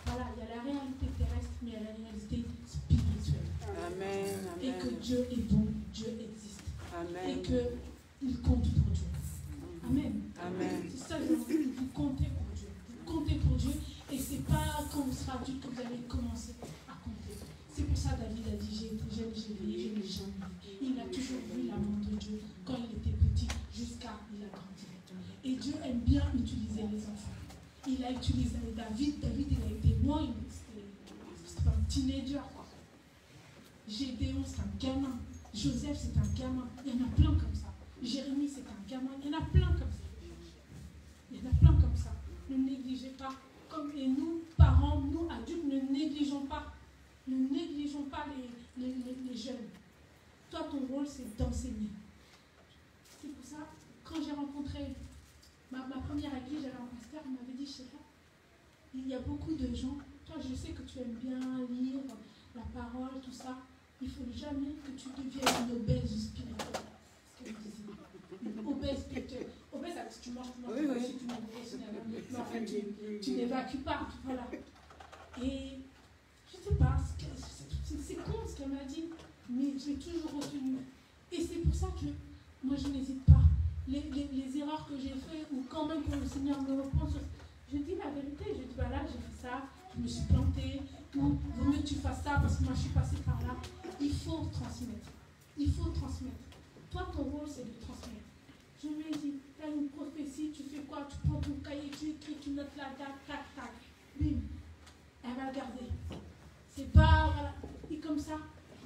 voilà, il y a la réalité terrestre, mais il y a la réalité spirituelle. Amen. Et que Amen. Dieu est bon, Dieu existe. Amen. Et qu'il compte pour Dieu. Amen. Amen. C'est ça, je vous dis, vous comptez pour Dieu. Vous comptez pour Dieu, et c'est pas quand vous serez adulte que vous allez commencer à compter. C'est pour ça David a dit, j'ai été jeune, j'ai veillé, je n'ai jamais vu. Il a toujours vu la main de Dieu quand il était petit, jusqu'à il a grandi. Et Dieu aime bien utiliser les enfants. Il a utilisé David. David, il a été loin, c'était un teenager, quoi. Gédéon, c'est un gamin. Joseph, c'est un gamin. Il y en a plein comme ça. Jérémie, c'est un gamin. Il y en a plein comme ça. Il y en a plein comme ça. Ne négligez pas. Et nous, parents, nous, adultes, ne négligeons pas. Ne négligeons pas les jeunes. Toi, ton rôle, c'est d'enseigner. C'est pour ça, quand j'ai rencontré ma première à qui j'avais un pasteur, il m'avait dit, Chéra, il y a beaucoup de gens, toi, je sais que tu aimes bien lire la parole, tout ça. Il ne faut jamais que tu deviennes une obèse spirituelle. C'est ce qu'elle disait. Une obèse spirituelle. Obèse, si tu manges, Oui, oui. si tu manges, mais en fait, tu n'évacues pas. Voilà. Et je ne sais pas, c'est con ce qu'elle m'a dit, mais je l'ai toujours retenu. Et c'est pour ça que moi, je n'hésite pas. Les erreurs que j'ai faites, ou quand même quand le Seigneur me reprend, je dis la vérité. Je dis, voilà, j'ai fait ça, je me suis plantée, ou vaut mieux que tu fasses ça parce que moi, je suis passée par là. Il faut transmettre. Il faut transmettre. Toi, ton rôle, c'est de transmettre. Je lui ai dit, tu as une prophétie, tu fais quoi? Tu prends ton cahier, tu écris, tu notes la date, tac, tac. Bim. Elle va le garder. C'est pas, voilà. Et comme ça,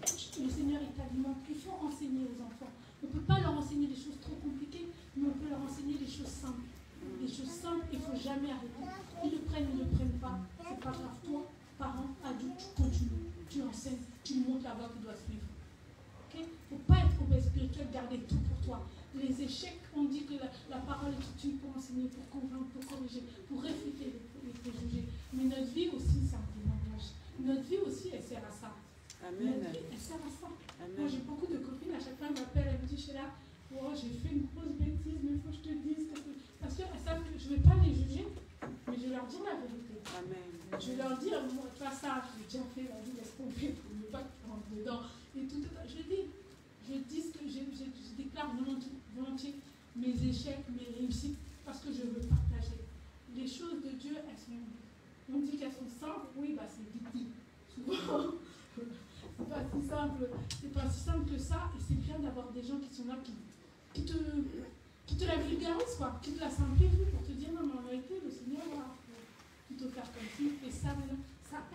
le Seigneur, il t'alimente. Il faut enseigner aux enfants. On ne peut pas leur enseigner des choses trop compliquées, mais on peut leur enseigner des choses simples. Des choses simples, il ne faut jamais arrêter. Ils le prennent, ils ne le prennent pas. C'est pas grave. Toi, parent, adulte, tu continues. Tu enseignes, tu montres la voie qu'il doit suivre. Il ne faut pas être obèse spirituel, garder tout pour toi. Les échecs, on dit que la parole est utile pour enseigner, pour convaincre, pour corriger, pour réfuter les préjugés. Mais notre vie aussi, c'est un témoignage. Notre vie aussi, elle sert à ça. Amen. Notre vie, elle sert à ça. Amen. Moi, j'ai beaucoup de copines, à chaque fois, elles m'appellent, elles me disent, Sheila, oh, j'ai fait une grosse bêtise, mais il faut que je te dise. Parce qu'elles savent que je ne vais pas les juger, mais je vais leur dire la vérité. Amen. Je vais leur dire, moi, tu vois ça, je l'ai déjà fait, la vie, laisse tomber, pour ne pas que tu rentres dedans. Et tout mes échecs, mes réussites, parce que je veux partager. Les choses de Dieu, elles sont, on dit qu'elles sont simples, oui, bah c'est difficile. Souvent, c'est pas si simple que ça, et c'est bien d'avoir des gens qui sont là, qui te la vulgarisent, quoi, qui te la simplifient pour te dire non, mais en réalité, le Seigneur va plutôt faire comme ci, et ça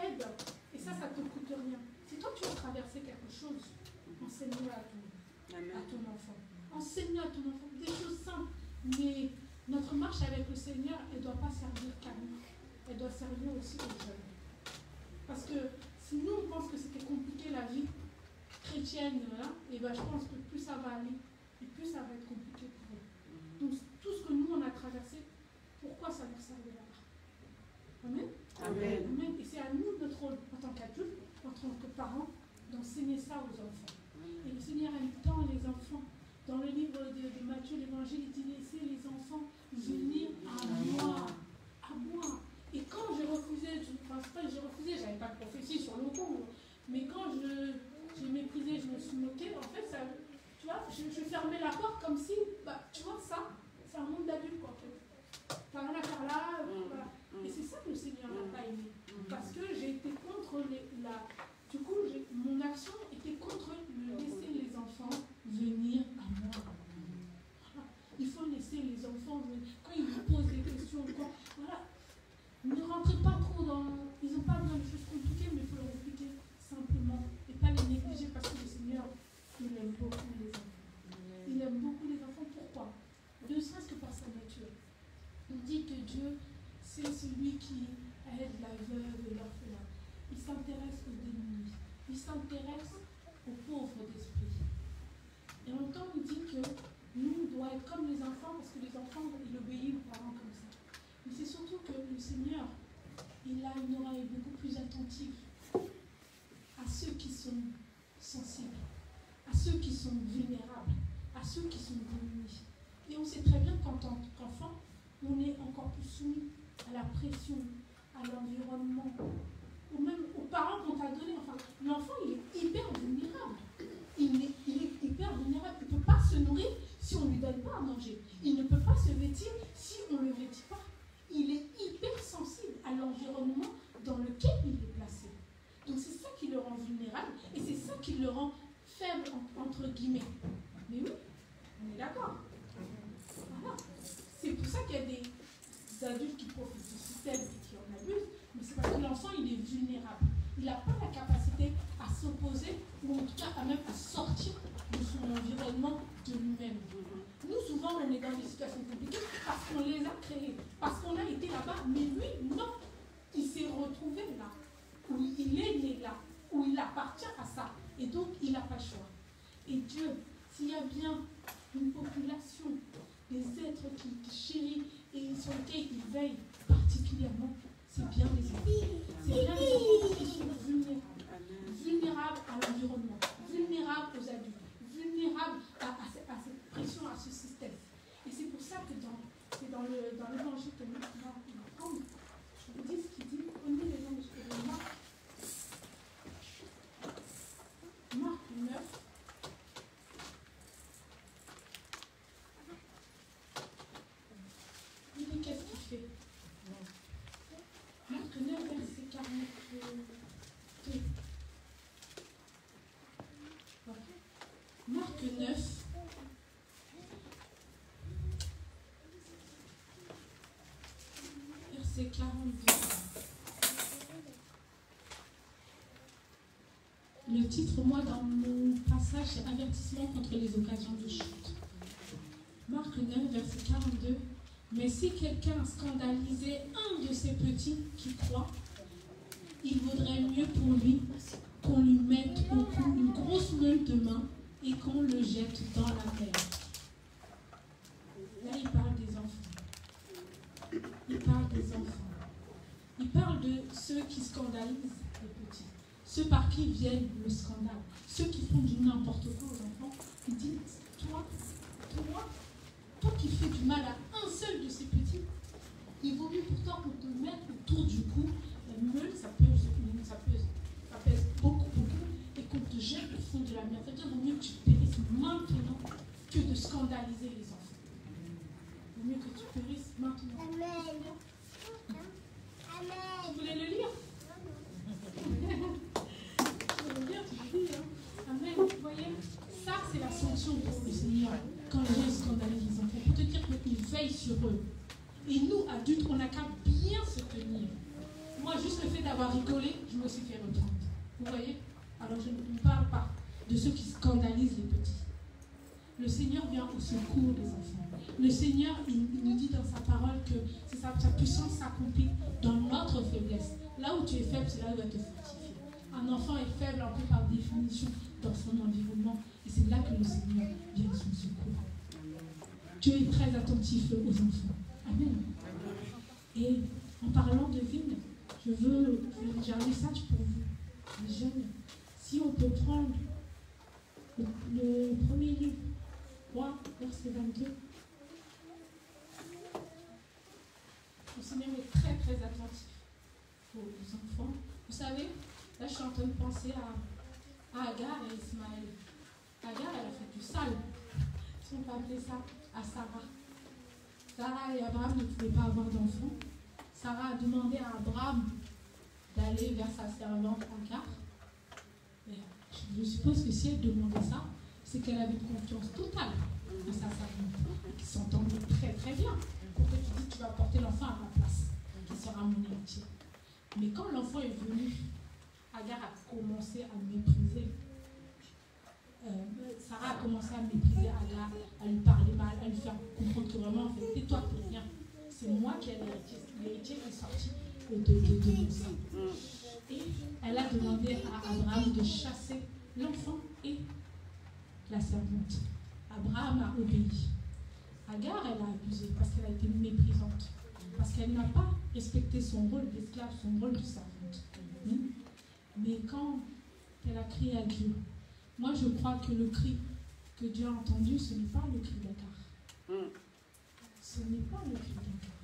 aide, et ça te coûte rien. Si toi tu as traversé quelque chose, enseigne-le à ton enfant. Enseigne à ton enfant des choses simples, mais notre marche avec le Seigneur, elle ne doit pas servir qu'à nous, elle doit servir aussi aux jeunes. Parce que si nous on pense que c'était compliqué la vie chrétienne, hein, et ben je pense que plus ça va aller, et plus ça va être compliqué pour eux. Donc tout ce que nous on a traversé, pourquoi ça nous servira pas? Amen. Amen. Amen. Et c'est à nous, notre rôle en tant qu'adultes, en tant que parents, d'enseigner ça aux enfants. Et le Seigneur aime tant les enfants. Dans le livre de Matthieu, l'Évangile, il dit laissez les enfants venir à moi. À moi. Et quand j'ai refusé, j'avais pas de prophétie sur le coup, mais quand j'ai méprisé, je me suis moquée, en fait, ça, tu vois, je fermais la porte comme si, bah, tu vois, ça, c'est un monde d'adultes, quoi, en fait. T'as rien à faire là, voilà. Et c'est ça que le Seigneur n'a pas aimé. Parce que j'ai été contre du coup, mon action était contre laisser les enfants venir à moi. Voilà. Il faut laisser les enfants venir. Quand ils vous posent des questions, voilà. Ne rentrez pas trop dans... Ils n'ont pas besoin de choses compliquées, mais il faut leur expliquer simplement. Et pas les négliger parce que le Seigneur, il aime beaucoup les enfants. Il aime beaucoup les enfants. Pourquoi? Ne serait-ce que par sa nature. On dit que Dieu, c'est celui qui aide la veuve et l'orphelin. Il s'intéresse aux démunis. Il s'intéresse aux pauvres d'esprit. Et en même temps, il dit que nous, on doit être comme les enfants, parce que les enfants, ils obéissent aux parents comme ça. Mais c'est surtout que le Seigneur, il a une oreille beaucoup plus attentive à ceux qui sont sensibles, à ceux qui sont vulnérables, à ceux qui sont démunis. Et on sait très bien qu'en tant qu'enfant, on est encore plus soumis à la pression, à l'environnement, ou même aux parents qu'on t'a donné. Enfin, l'enfant, il est hyper vulnérable. Il est hyper vulnérable. Il ne peut pas se nourrir si on ne lui donne pas à manger. Il ne peut pas se vêtir si on ne le vêtit pas. Il est hyper sensible à l'environnement dans lequel il est placé. Donc c'est ça qui le rend vulnérable et c'est ça qui le rend faible, entre guillemets. Mais oui, on est d'accord. Voilà. C'est pour ça qu'il y a des adultes qui profitent du système et qui en abusent, mais c'est parce que l'enfant, il est vulnérable. Il n'a pas la capacité à s'opposer, ou en tout cas à même à sortir de son environnement de lui-même. Nous, souvent, on est dans des situations compliquées parce qu'on les a créées, parce qu'on a été là-bas, mais lui, non. Il s'est retrouvé là, où il est né là, où il appartient à ça, et donc il n'a pas le choix. Et Dieu, s'il y a bien une population, des êtres qui chérissent et sur lesquels il veille particulièrement, c'est bien les enfants. C'est bien les enfants qui sont vulnérables. Vulnérables à l'environnement, vulnérables aux adultes, vulnérables à cette pression, à ce système. Et c'est pour ça que dans l'évangile que nous allons prendre, je vous dis ce qu'il dit, prenez les noms de Marc 9. Qu'est-ce qu'il fait? Marc 9, verset 42. Marc 9. Verset 42. Le titre, moi, dans mon passage, c'est Avertissement contre les occasions de chute. Marc 9, verset 42. Mais si quelqu'un scandalisait un de ces petits qui croient, il vaudrait mieux pour lui qu'on lui mette au cou une grosse meule de main et qu'on le jette dans la mer. Là, il parle des enfants. Il parle des enfants. Il parle de ceux qui scandalisent les petits. Ceux par qui viennent le scandale. Ceux qui font du n'importe quoi aux enfants. Il dit, toi qui fais du mal à un seul de ces petits, il vaut mieux pourtant qu'on te mette autour du cou la meule, ça pèse beaucoup, et qu'on te jette au fond de la mer. C'est-à-dire, il vaut mieux que tu périsses maintenant que de scandaliser les enfants. vaut mieux que tu périsses maintenant. Amen. Tu voulais le lire? Tu voulais le lire, tu le lis, hein? Amen. Vous voyez, ça c'est la sanction pour le Seigneur quand les gens scandalisent les enfants. Pour te dire qu'il veille sur eux. Et nous, adultes, on n'a qu'à bien se tenir. Moi, juste le fait d'avoir rigolé, je me suis fait reprendre. Vous voyez? Alors je ne parle pas de ceux qui scandalisent les petits. Le Seigneur vient au secours des enfants. Le Seigneur, il nous dit dans sa parole que c'est sa puissance s'accomplit dans notre faiblesse. Là où tu es faible, c'est là où il va te fortifier. Un enfant est faible un peu par définition dans son environnement. Et c'est là que le Seigneur vient à son secours. Dieu est très attentif aux enfants. Amen. Et en parlant de vigne, j'ai un message pour vous, les jeunes. Si on peut prendre le premier livre, 3, verset 22. Le Seigneur est très très attentif aux enfants. Vous savez, là je suis en train de penser à Agar et Ismaël. Agar, elle a fait du sale. Si on peut appeler ça, à Sarah. Sarah et Abraham ne pouvaient pas avoir d'enfants. Sarah a demandé à Abraham d'aller vers sa servante Agar. Et je suppose que si elle demandait ça, c'est qu'elle avait une confiance totale à sa servante. Et qu'ils s'entendaient très très bien. Pour que tu dis que tu vas porter l'enfant à ma place, qui sera mon héritier. Mais quand l'enfant est venu, Agar a commencé à le mépriser. Sarah a commencé à mépriser Agar, à lui parler mal, à lui faire comprendre que vraiment, en fait, c'est toi qui n'es rien. C'est moi qui ai l'héritier. L'héritier qui est sorti de mon sein. Et elle a demandé à Abraham de chasser l'enfant et la servante. Abraham a obéi. Agar, elle a abusé parce qu'elle a été méprisante. Parce qu'elle n'a pas respecté son rôle d'esclave, son rôle de servante. Mais quand elle a crié à Dieu, moi je crois que le cri que Dieu a entendu, ce n'est pas le cri d'Agar. Ce n'est pas le cri d'Agar.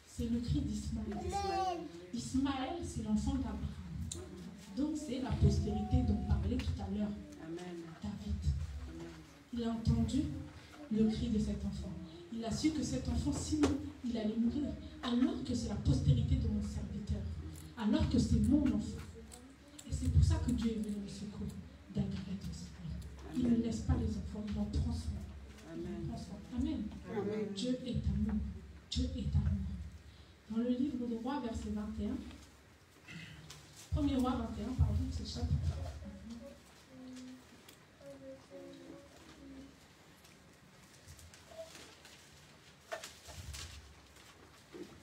C'est le cri d'Ismaël. Ismaël, c'est l'enfant d'Abraham. Donc c'est la postérité dont parlait tout à l'heure David. Il a entendu le cri de cet enfant. Il a su que cet enfant, sinon, il allait mourir. Alors que c'est la postérité de mon serviteur. Alors que c'est mon enfant. Et c'est pour ça que Dieu est venu au secours d'Agar et d'Ismaël. Il ne laisse pas les enfants, il en prend soin. Amen. Amen. Dieu est amour. Dieu est amour. Dans le livre de Rois, verset 21, 1er Roi 21, pardon, c'est chapitre.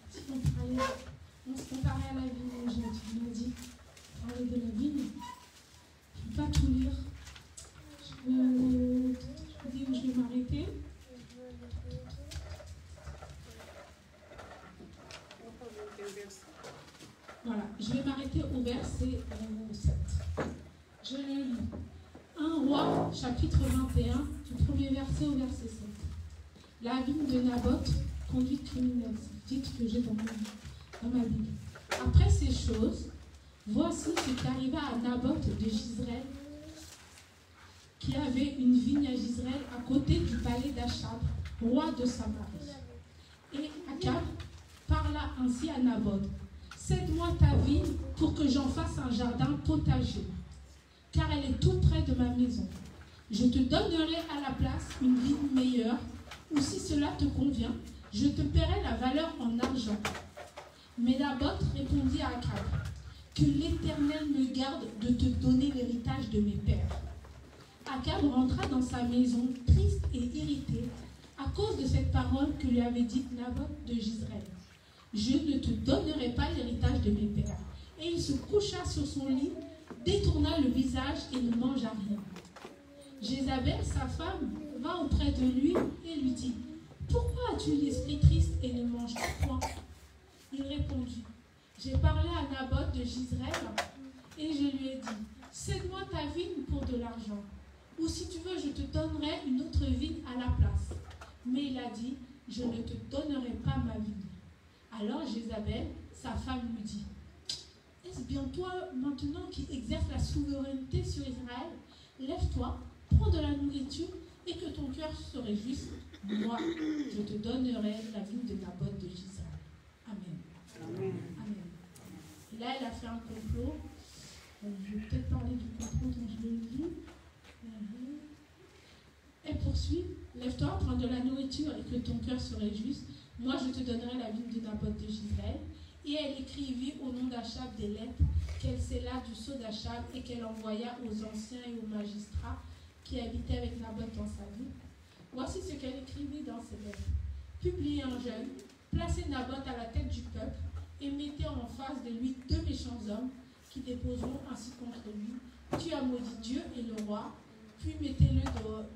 Si on se comparait à la vigne, j'ai dit, parler de la vigne, je ne vais pas tout lire. Je vous dis où je vais m'arrêter. Voilà, je vais m'arrêter au verset 7. Je le lis. 1 Roi, chapitre 21, du premier verset au verset 7. La vigne de Naboth, conduite criminelle, c'est le titre que j'ai dans ma Bible. Après ces choses, voici ce qui arriva à Naboth de Jizréel, qui avait une vigne à Jizréel à côté du palais d'Achab, roi de Samarie. Et Akab parla ainsi à Naboth: cède-moi ta vigne pour que j'en fasse un jardin potager, car elle est tout près de ma maison. Je te donnerai à la place une vigne meilleure, ou si cela te convient, je te paierai la valeur en argent. Mais Naboth répondit à Akab: que l'Éternel me garde de te donner l'héritage de mes pères. Akab rentra dans sa maison, triste et irrité, à cause de cette parole que lui avait dite Naboth de Jizréel: je ne te donnerai pas l'héritage de mes pères. Et il se coucha sur son lit, détourna le visage et ne mangea rien. Jézabel, sa femme, va auprès de lui et lui dit: pourquoi as-tu l'esprit triste et ne manges point? Il répondit: j'ai parlé à Naboth de Jizréel et je lui ai dit: cède-moi ta vigne pour de l'argent, ou si tu veux, je te donnerai une autre vigne à la place. Mais il a dit: je ne te donnerai pas ma vigne. Alors Jézabel, sa femme, lui dit: est-ce bien toi maintenant qui exerces la souveraineté sur Israël? Lève-toi, prends de la nourriture et que ton cœur se réjouisse moi, je te donnerai la vigne de Naboth de Jezreel. Amen. Amen. Amen. Et là, elle a fait un complot. Je vais peut-être parler du complot dont je le lis. Elle poursuit. Lève-toi, prends de la nourriture et que ton cœur se réjouisse. Moi, je te donnerai la vigne de Naboth de Jezreel. Et elle écrivit au nom d'Achab des lettres qu'elle scella du sceau d'Achab et qu'elle envoya aux anciens et aux magistrats qui habitaient avec Naboth dans sa ville. Voici ce qu'elle écrivit dans ces lettres. Publiez un jeûne, placez Naboth à la tête du peuple et mettez en face de lui 2 méchants hommes qui déposeront ainsi contre lui. Tu as maudit Dieu et le roi, puis mettez-le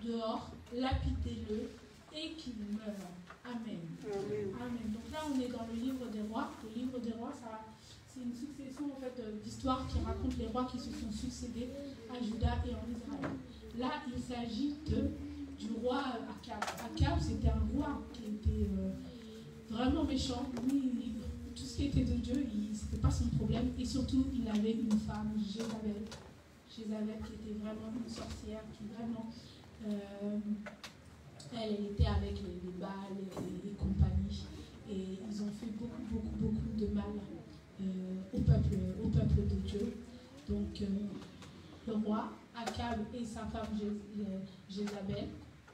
dehors, lapidez-le et qu'il meure. Amen. Amen. Amen. Donc là, on est dans le livre des rois. Le livre des rois, c'est une succession en fait, d'histoires qui racontent les rois qui se sont succédés à Juda et en Israël. Là, il s'agit du roi Akab. Akab, c'était un roi qui était vraiment méchant. Lui, tout ce qui était de Dieu, ce n'était pas son problème. Et surtout, il avait une femme, Jézabel, qui était vraiment une sorcière, qui vraiment... elle était avec les Baals et compagnie. Et ils ont fait beaucoup de mal au peuple de Dieu. Donc, le roi, Akab et sa femme Jézabel,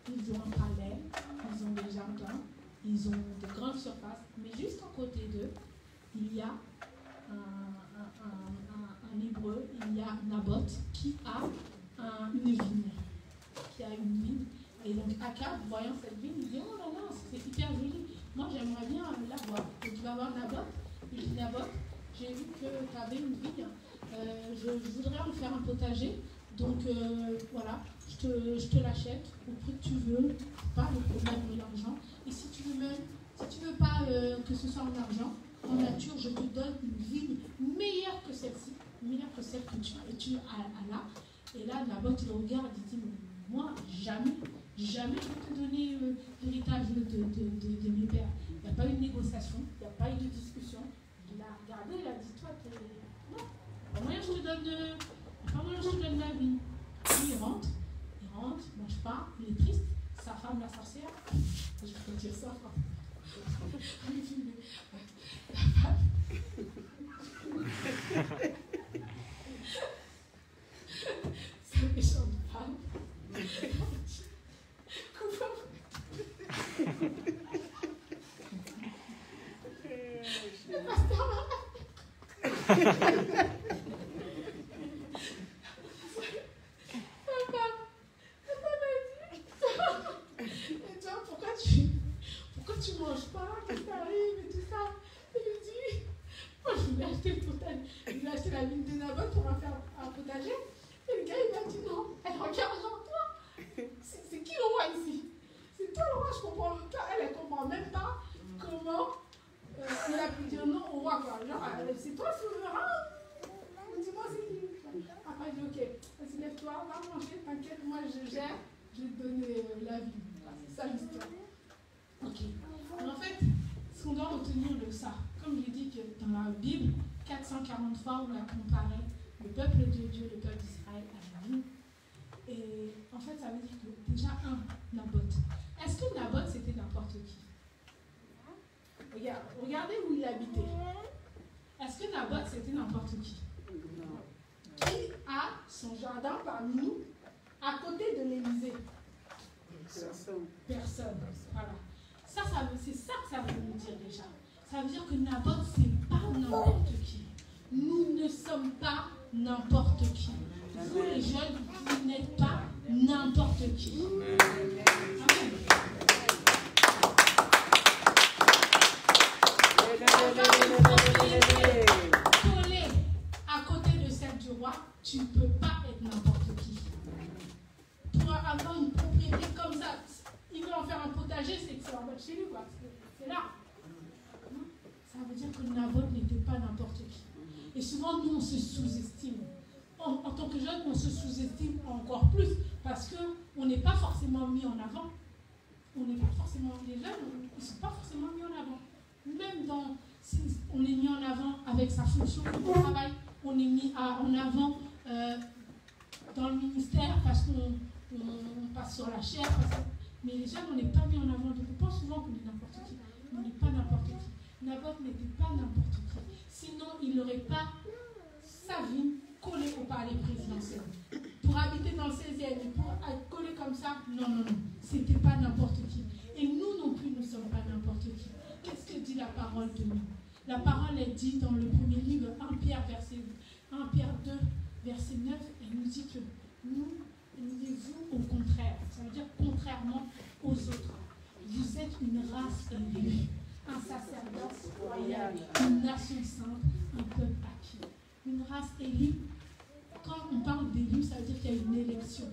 ils ont un palais, ils ont des jardins, ils ont de grandes surfaces. Mais juste à côté d'eux, il y a un hébreu, il y a Naboth qui a une vigne. Et donc Akab, voyant cette vigne, il dit « Oh là là, c'est hyper joli, moi j'aimerais bien la voir. » Donc tu vas voir Naboth, il dit « Naboth, j'ai vu que tu avais une vigne, je voudrais en faire un potager, donc voilà, je te l'achète au prix que tu veux, pas le problème de l'argent. Et si tu veux pas que ce soit en argent, en nature, je te donne une vigne meilleure que celle-ci, meilleure que celle que tu as là. » Et là, Naboth le regarde, il dit « Moi, jamais je vais te donner l'héritage de mes pères. » Il n'y a pas eu de négociation, il n'y a pas eu de discussion. Il a regardé, il a dit, toi, non, pas moyen je te donne ma vie. Puis il rentre, mange pas, il est triste. Sa femme, la sorcière, je peux dire ça. C'est méchant de femme. Le pasteur pourquoi tu manges pas, qu'est-ce qui t'arrive et tout ça. Il lui dit, moi je voulais acheter le potager, je voulais acheter la vigne de Naboth pour en faire un potager. Et le gars il m'a dit non, elle regarde genre toi, c'est qui le roi ici? C'est toi le roi, je comprends pas, elle comprend même pas comment il a pu dire non au roi quoi. Genre c'est toi le souverain, dis-moi c'est qui. Après il dit ok, vas-y lève-toi, va manger, t'inquiète, moi je gère, je vais te donner la vie. C'est ça l'histoire. Ok. Alors en fait, ce qu'on doit retenir de ça, comme je l'ai dit que dans la Bible, 440 fois on a comparé le peuple de Dieu, le peuple d'Israël à la vigne. Et en fait, ça veut dire que déjà Naboth. Est-ce que Naboth c'était n'importe qui? Regardez où il habitait. Est-ce que Naboth c'était n'importe qui? Qui a son jardin parmi nous à côté de l'Élysée? Personne. Voilà. C'est ça que ça veut nous dire déjà. Ça veut dire que Naboth, c'est pas n'importe qui. Nous ne sommes pas n'importe qui. Vous les jeunes, vous n'êtes pas n'importe qui. Amen. Collé à côté de celle du roi, tu ne peux pas être n'importe qui. Pour avoir une propriété comme ça, il veut en faire un potager, c'est que c'est en mode chez lui, quoi. C'est là. Ça veut dire que Naboth n'était pas n'importe qui. Et souvent, nous, on se sous-estime. En tant que jeunes, on se sous-estime encore plus parce qu'on n'est pas forcément mis en avant. On n'est pas forcément, les jeunes, ils ne sont pas forcément mis en avant. Même si on est mis en avant avec sa fonction de travail, on est mis en avant dans le ministère parce qu'on passe sur la chair. Mais les jeunes, on n'est pas mis en avant. Donc on pense souvent qu'on est n'importe qui. On n'est pas n'importe qui. Naboth n'était pas n'importe qui. Sinon, il n'aurait pas sa vie collée au palais présidentiel. Pour habiter dans le 16e, pour être collé comme ça, non. C'était pas n'importe qui. Et nous non plus, nous ne sommes pas n'importe qui. Qu'est-ce que dit la parole de nous? La parole est dit dans le premier livre, 1 Pierre 2, verset 9, elle nous dit que nous, vous au contraire, ça veut dire contrairement aux autres, vous êtes une race élue, un sacerdoce royal, une nation sainte, un peuple acquis. Une race élue, quand on parle d'élu, ça veut dire qu'il y a une élection.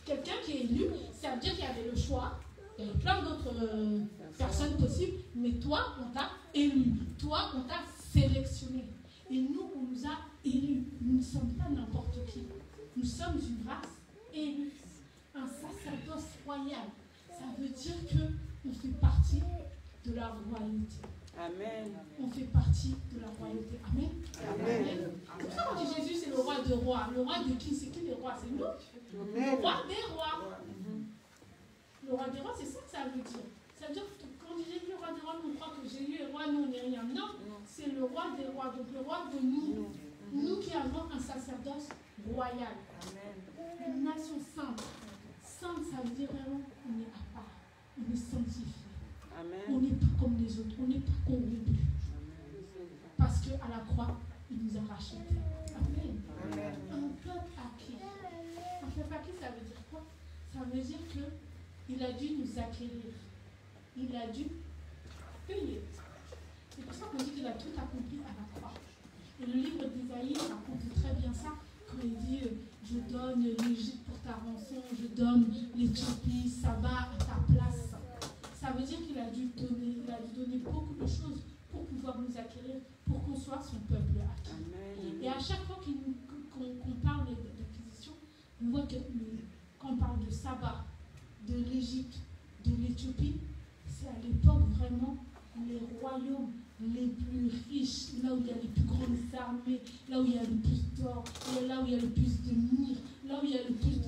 Quelqu'un qui est élu, ça veut dire qu'il y avait le choix. Il y avait plein d'autres personnes possibles, mais toi, on t'a élu. Toi, on t'a sélectionné. Et nous, on nous a élus. Nous ne sommes pas n'importe qui. Nous sommes une race élue. Un sacerdoce royal. Ça veut dire qu'on fait partie de la royauté. Amen. On fait partie de la royauté. Amen. Amen. C'est pour ça qu'on dit Jésus, c'est le roi de rois. Le roi de qui? C'est qui le roi? C'est nous. Le roi des rois. Le roi des rois, c'est ça que ça veut dire. Ça veut dire que quand on dit Jésus, le roi des rois, on croit que Jésus est roi, nous on n'est rien. Non, c'est le roi des rois, donc le roi de nous. Nous qui avons un sacerdoce royal. Une nation sainte. Sainte, ça veut dire vraiment qu'on est à part. On est sanctifié. On n'est pas comme les autres. On n'est pas corrompu. Parce qu'à la croix, il nous a rachetés. Amen. Un peuple acquis. Un peuple acquis, ça veut dire quoi? Ça veut dire que il a dû nous acquérir. Il a dû payer. C'est pour ça qu'on dit qu'il a tout accompli à la croix. Et le livre d'Isaïe raconte très bien ça, quand il dit je donne l'Égypte pour ta rançon, je donne l'Éthiopie, Saba à ta place. Ça veut dire qu'il a dû donner beaucoup de choses pour pouvoir nous acquérir, pour qu'on soit son peuple acquis. Et à chaque fois qu'on parle d'acquisition, on voit que quand on parle de Saba, de l'Égypte, de l'Éthiopie, c'est à l'époque vraiment les royaumes les plus riches, là où il y a les plus grandes armées, là où il y a le plus d'or, là où il y a le plus de myrrhe, là où il y a le plus de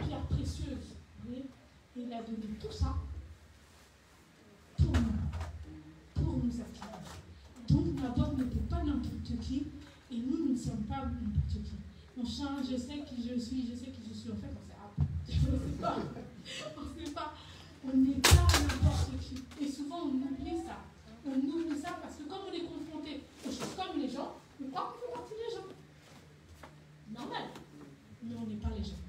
pierres précieuses. Vous voyez? Et il a donné tout ça pour nous acquérir. Donc Naboth n'était pas n'importe qui, et nous ne sommes pas n'importe qui. On change, je sais qui je suis, en fait, on ne sait pas. On n'est pas n'importe qui. Et souvent, on oublie ça. On oublie ça parce que comme on est confronté aux choses comme les gens, on croit qu'on fait partie des gens. Normal. Mais on n'est pas les gens.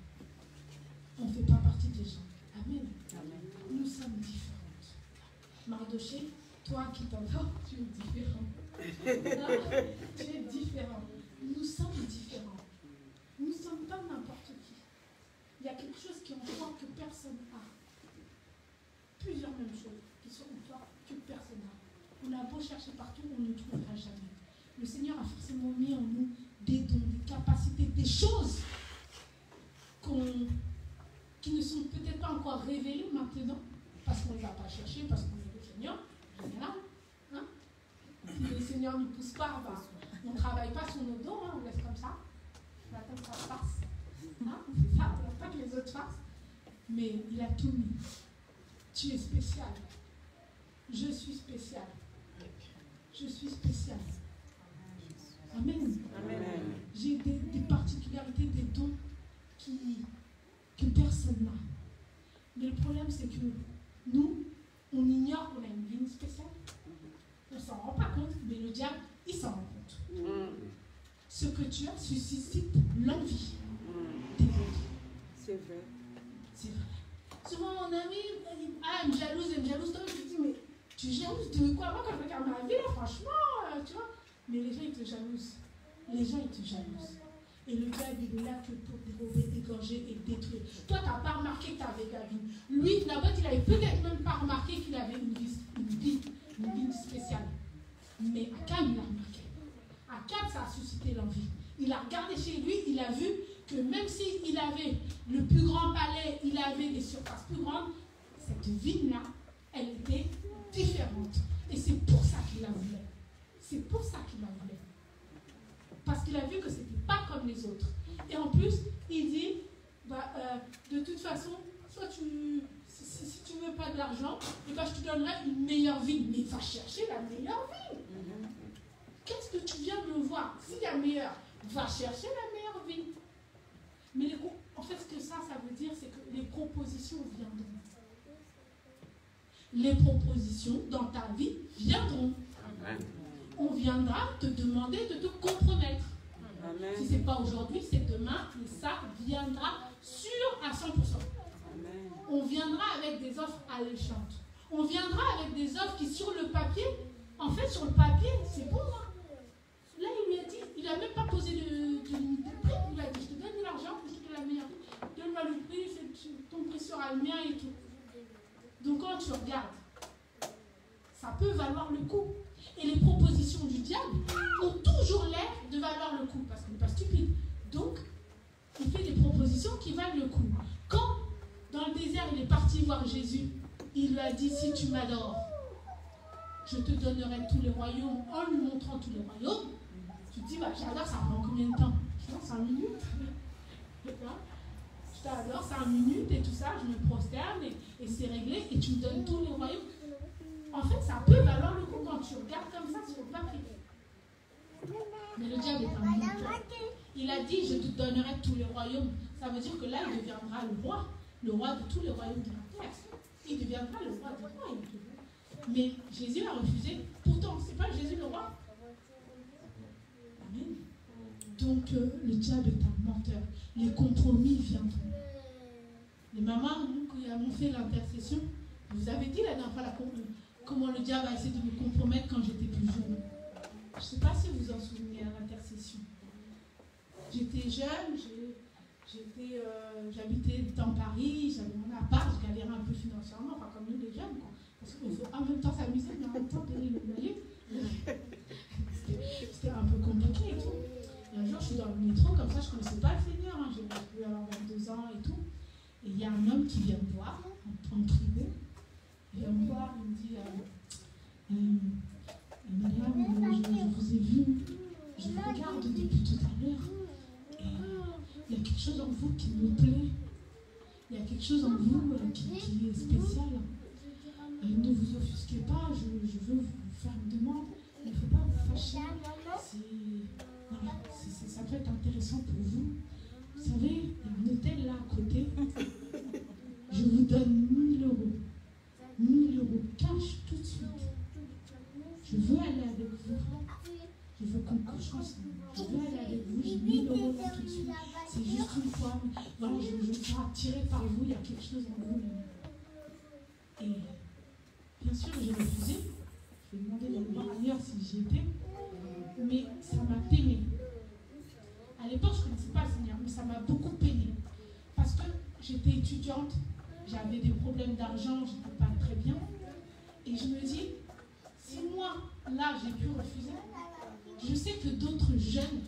On ne fait pas partie des gens. Amen. Nous sommes différentes. Mardoché, toi qui t'entends, tu es différent. Tu es différent. Nous sommes différents. Nous ne sommes pas n'importe qui. Il y a quelque chose qui est en toi que personne n'a. Plusieurs mêmes choses qui sont en toi que personne n'a. On a beau chercher partout, on ne trouvera jamais. Le Seigneur a forcément mis en nous des dons, des capacités, des choses qui ne sont peut-être pas encore révélées maintenant, parce qu'on ne les a pas cherchées, parce qu'on est le Seigneur, en général. Hein? Si le Seigneur ne pousse pas, bah, on ne travaille pas sur nos dons, on laisse comme ça. On attend que ça se passe. Hein? C'est ça, on n'a pas que les autres fassent. Mais il a tout mis. Tu es spécial. Je suis spécial. Je suis spécial. Amen. Amen. J'ai des particularités, des dons que personne n'a. Mais le problème, c'est que nous, on ignore qu'on a une ligne spéciale. On ne s'en rend pas compte, mais le diable, il s'en rend compte. Ce que tu as suscite l'envie des autres. C'est vrai. C'est vrai. Souvent, mon ami, elle me jalouse. Toi, je te dis, mais tu jalouses de quoi? Moi, quand je regarde ma vie, franchement, tu vois. Mais les gens, ils te jalousent. Et le diable, il est là que pour dérober, égorger et détruire. Toi, tu n'as pas remarqué que tu avais ta vie. Lui, Naboth, il n'avait peut-être même pas remarqué qu'il avait une vie spéciale. Mais Akab, il a remarqué. Akab, ça a suscité l'envie. Il a regardé chez lui, il a vu que même s'il avait le plus grand palais, il avait des surfaces plus grandes, cette ville-là, elle était différente. Et c'est pour ça qu'il la voulait. Parce qu'il a vu que ce n'était pas comme les autres. Et en plus, il dit, de toute façon, soit si tu ne veux pas de l'argent, eh ben, je te donnerai une meilleure vie. Mais va chercher la meilleure vie. Qu'est-ce que tu viens de me voir? S'il y a meilleur, va chercher la meilleure vie. Mais en fait, ce que ça veut dire, c'est que les propositions viendront. Les propositions dans ta vie viendront. Amen. On viendra te demander de te compromettre. Amen. Si ce n'est pas aujourd'hui, c'est demain, et ça viendra sûr à 100%. Amen. On viendra avec des offres alléchantes. On viendra avec des offres qui, sur le papier, en fait, sur le papier, c'est bon. Hein. Là, il lui a dit, il n'a même pas posé de limite de prix. Il a dit, je te donne de l'argent, je te donne la meilleure prix. Donne-moi le prix, ton prix sera le mien et tout. Donc, quand tu regardes, ça peut valoir le coup. Et les propositions du diable ont toujours l'air de valoir le coup, parce qu'il n'est pas stupide. Donc, il fait des propositions qui valent le coup. Quand, dans le désert, il est parti voir Jésus, il lui a dit, si tu m'adores, je te donnerai tous les royaumes, en lui montrant tous les royaumes. Tu te dis, bah, j'adore, ça prend combien de temps? Je pense 5 minutes. Je t'adore, 5 minutes et tout ça, je me prosterne et c'est réglé, et tu me donnes tous les royaumes. En fait, ça peut valoir le coup quand tu regardes comme ça sur le papier. Mais le diable est un menteur. Il a dit, je te donnerai tous les royaumes. Ça veut dire que là, il deviendra le roi de tous les royaumes de la terre. Il deviendra le roi des rois. Mais Jésus a refusé. Pourtant, c'est pas Jésus le roi. Amen. Donc, le diable est un menteur. Les compromis viendront. Les mamans, nous, qui avons fait l'intercession, vous avez dit la dernière fois comment le diable a essayé de me compromettre quand j'étais plus jeune. Je ne sais pas si vous vous en souvenez à l'intercession. J'étais jeune, j'habitais dans Paris, j'avais mon appart, je galérais un peu financièrement, enfin comme nous les jeunes, quoi. Parce qu'il faut en même temps s'amuser, mais en même temps payer le loyer. C'était un peu compliqué et tout. Et un jour, je suis dans le métro, comme ça, je ne connaissais pas le Seigneur, hein. J'ai pu avoir 22 ans et tout. Et il y a un homme qui vient me voir, en privé. Il vient me voir, il me dit Madame, je vous ai vu, je vous regarde depuis tout à l'heure. Et il y a quelque chose en vous qui me plaît. Il y a quelque chose en vous qui est spécial. Ne vous offusquez pas, je veux vous faire une demande. Il ne faut pas vous fâcher. Voilà, ça peut être intéressant pour vous. Vous savez, il y a un hôtel là à côté. Je vous donne 1 000 euros. 1 000 euros cash tout de suite. Je veux aller avec vous. Je veux qu'on couche ensemble. Je veux aller avec vous. J'ai 1 000 euros là tout de suite. C'est juste une fois. Voilà, je me sens attirée par vous. Il y a quelque chose en vous. Et bien sûr, j'ai refusé. Je vais demander de le voir ailleurs si j'y étais. Mais ça m'a peiné. À l'époque, je ne connaissais pas le Seigneur, mais ça m'a beaucoup peiné. Parce que j'étais étudiante, j'avais des problèmes d'argent, je n'étais pas très bien. Et je me dis, si moi, là, j'ai pu refuser, je sais que d'autres jeunes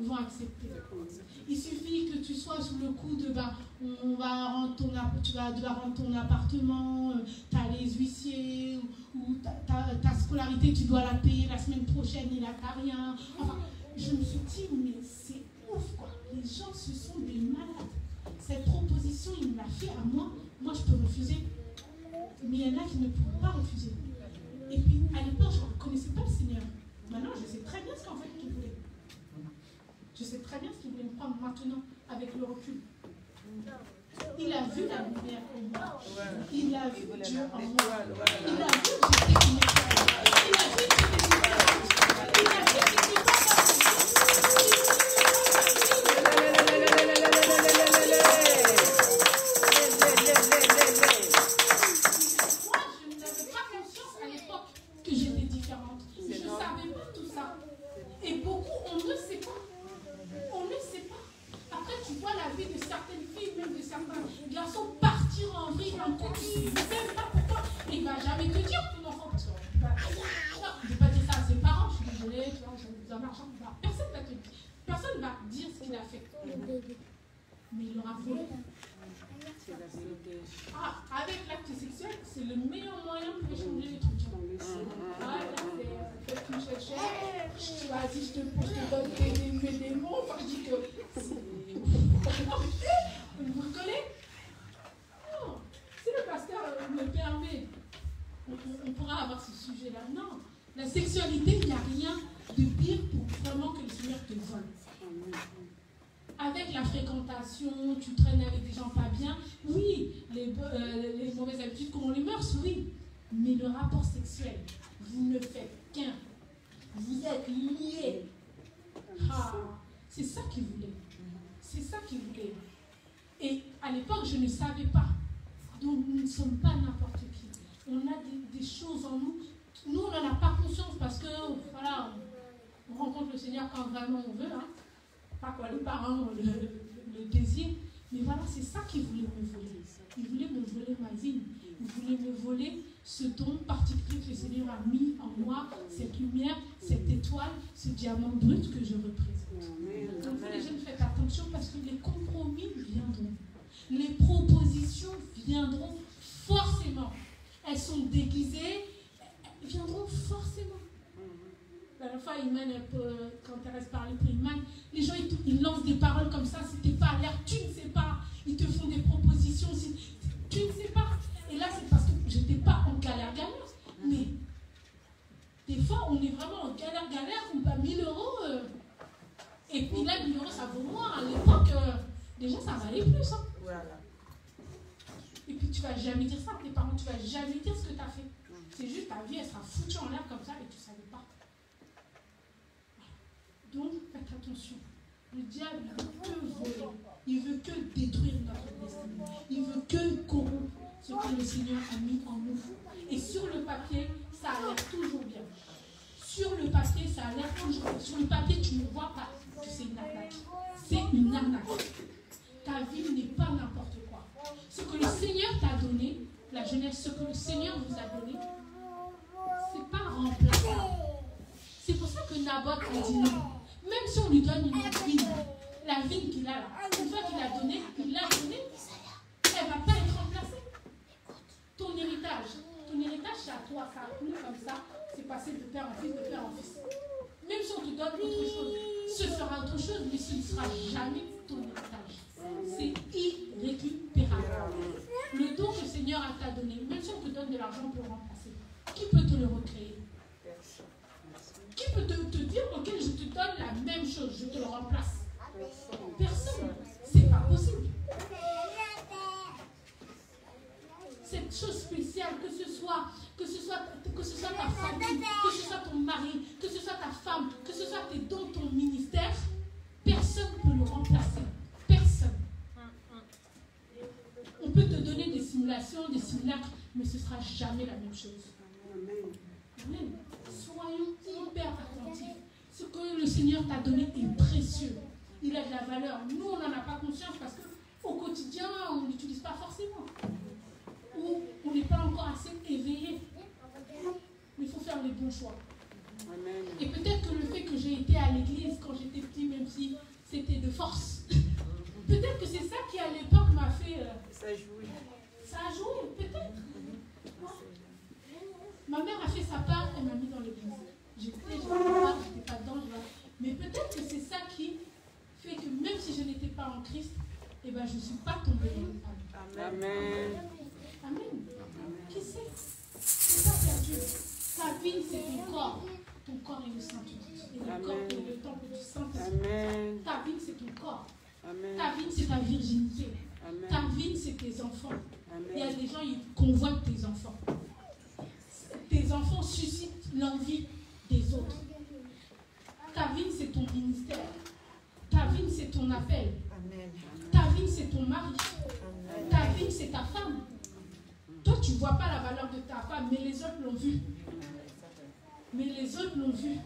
vont accepter. Il suffit que tu sois sous le coup de tu vas devoir rendre ton appartement, tu as les huissiers, ou ta scolarité, tu dois la payer la semaine prochaine, il n'a pas rien. Enfin, je me suis dit, mais c'est ouf, quoi. Les gens, ce sont des malades. Cette proposition, il me l'a fait à moi. Moi, je peux refuser. Mais il y en a qui ne pourront pas refuser. Et puis, à l'époque, je ne connaissais pas le Seigneur. Maintenant, je sais très bien ce qu'en fait qu'il voulait. Je sais très bien ce qu'il voulait me prendre maintenant, avec le recul. Il a vu la lumière en moi. Il a vu Dieu en moi. Il a vu que j'étais une étoile. Il a vu que j'étais une étoile. Il a vu que j'étais pas Moi, je n'avais pas conscience à l'époque que j'étais différente. Je ne savais pas tout ça. Et beaucoup, on ne sait pas. On ne sait pas. Après, tu vois la vie de certaines filles, même de certains garçons partir en vrille d'un coup, tu ne sais même pas pourquoi. Et il ne va jamais te dire, ton enfant, parce que tu ne peux pas dire ça à ses parents, je suis désolée, tu vois, j'ai besoin d'argent. Personne ne va te dire. Personne ne va dire ce qu'il a fait. Mais il aura volé. Ah, avec l'acte sexuel, c'est le meilleur moyen pour changer les trucs. Ah, là, c'est une cherche. Vas-y, je te donne mes démons. Enfin, je dis que. sexualité, il n'y a rien de pire pour vraiment que le Seigneur te vole. Avec la fréquentation, tu traînes avec des gens pas bien, oui, les mauvaises habitudes comme les mœurs, oui, mais le rapport sexuel, vous ne faites qu'un. Vous êtes liés. Ah, c'est ça qu'il voulait. C'est ça qu'il voulait. Et à l'époque, je ne savais pas. Donc, nous ne sommes pas n'importe qui. On a des choses en nous. Nous, on n'en a pas conscience parce que, voilà, on rencontre le Seigneur quand vraiment on veut. Hein. Pas quoi, les parents le désir. Mais voilà, c'est ça qu'il voulait me voler. Il voulait me voler ma vie. Il voulait me voler ce don particulier que le Seigneur a mis en moi, cette lumière, cette étoile, ce diamant brut que je représente. Donc vous les jeunes, faites attention parce que les compromis viendront. Les propositions viendront forcément. Elles sont déguisées, elles viendront forcément. La dernière fois, Iman, quand Thérèse parlait pour Iman, les gens ils lancent des paroles comme ça, si tu n'es pas alerte, tu ne sais pas. Ils te font des propositions, si tu ne sais pas. Et là, c'est parce que je n'étais pas en galère, mais des fois, on est vraiment en galère, on bat 1000 euros. Et puis là, 1000 euros, ça vaut moins. À l'époque, déjà, ça valait plus. Hein. Voilà. Et puis, tu ne vas jamais dire ça à tes parents, tu ne vas jamais dire ce que tu as fait. C'est juste ta vie, elle sera foutue en l'air comme ça et tu ne savais pas. Donc, faites attention. Le diable veut que voler. Il veut que détruire notre destinée. Il veut que corrompre ce que le Seigneur a mis en nous. Et sur le papier, ça a l'air toujours bien. Sur le papier, ça a l'air toujours bien. Sur le papier, tu ne vois pas que c'est une arnaque. C'est une arnaque. Ta vie n'est pas n'importe quoi. Ce que le Seigneur t'a donné, la jeunesse, ce que le Seigneur vous a donné, c'est pas remplaçable. C'est pour ça que Naboth a dit non. Même si on lui donne une vigne, la vigne qu'il a là, une fois qu'il l'a donnée, elle ne va pas être remplacée. Ton héritage, c'est à toi, ça a plu comme ça, c'est passé de père en fils, de père en fils. Même si on te donne autre chose, ce sera autre chose, mais ce ne sera jamais ton héritage. C'est irrécupérable. Le don que le Seigneur t'a donné, même si on te donne de l'argent pour remplacer, qui peut te le recréer? Qui peut te dire, ok, je te donne la même chose, je te le remplace? Personne. C'est pas possible. Cette chose spéciale, que ce soit ta famille, que ce soit ton mari, que ce soit ta femme, que ce soit tes dons, ton ministère, personne ne peut le remplacer. Personne. On peut te donner des simulations, des simulacres, mais ce ne sera jamais la même chose. Amen. Soyons hyper attentifs. Ce que le Seigneur t'a donné est précieux. Il a de la valeur. Nous, on n'en a pas conscience parce qu'au quotidien, on ne l'utilise pas forcément. Ou on n'est pas encore assez éveillé. Mais il faut faire les bons choix. Amen. Et peut-être que le fait que j'ai été à l'église quand j'étais petit, même si c'était de force, peut-être que c'est ça qui à l'époque m'a fait... Ça a joué. Ça a joué, peut-être. Ma mère a fait sa part, elle m'a mis dans l'église. J'étais pas dedans, mais peut-être que c'est ça qui fait que même si je n'étais pas en Christ, eh ben, je ne suis pas tombée dans le panneau. Amen. Amen. Qui sait? C'est pas perdu. Ta vie, c'est ton corps. Ton corps est le Saint-Esprit. Et le corps est le temple du Saint-Esprit. Ta vie, c'est ton corps. Amen. Ta vie, c'est ta virginité. Amen. Ta vie, c'est tes enfants. Amen. Il y a des gens, ils convoitent tes enfants. Tes enfants suscitent l'envie des autres. Ta vie, c'est ton ministère. Ta vie, c'est ton appel. Amen. Ta vie, c'est ton mari. Amen. Ta vie, c'est ta femme. Toi, tu ne vois pas la valeur de ta femme, mais les autres l'ont vu. Mais les autres l'ont vu.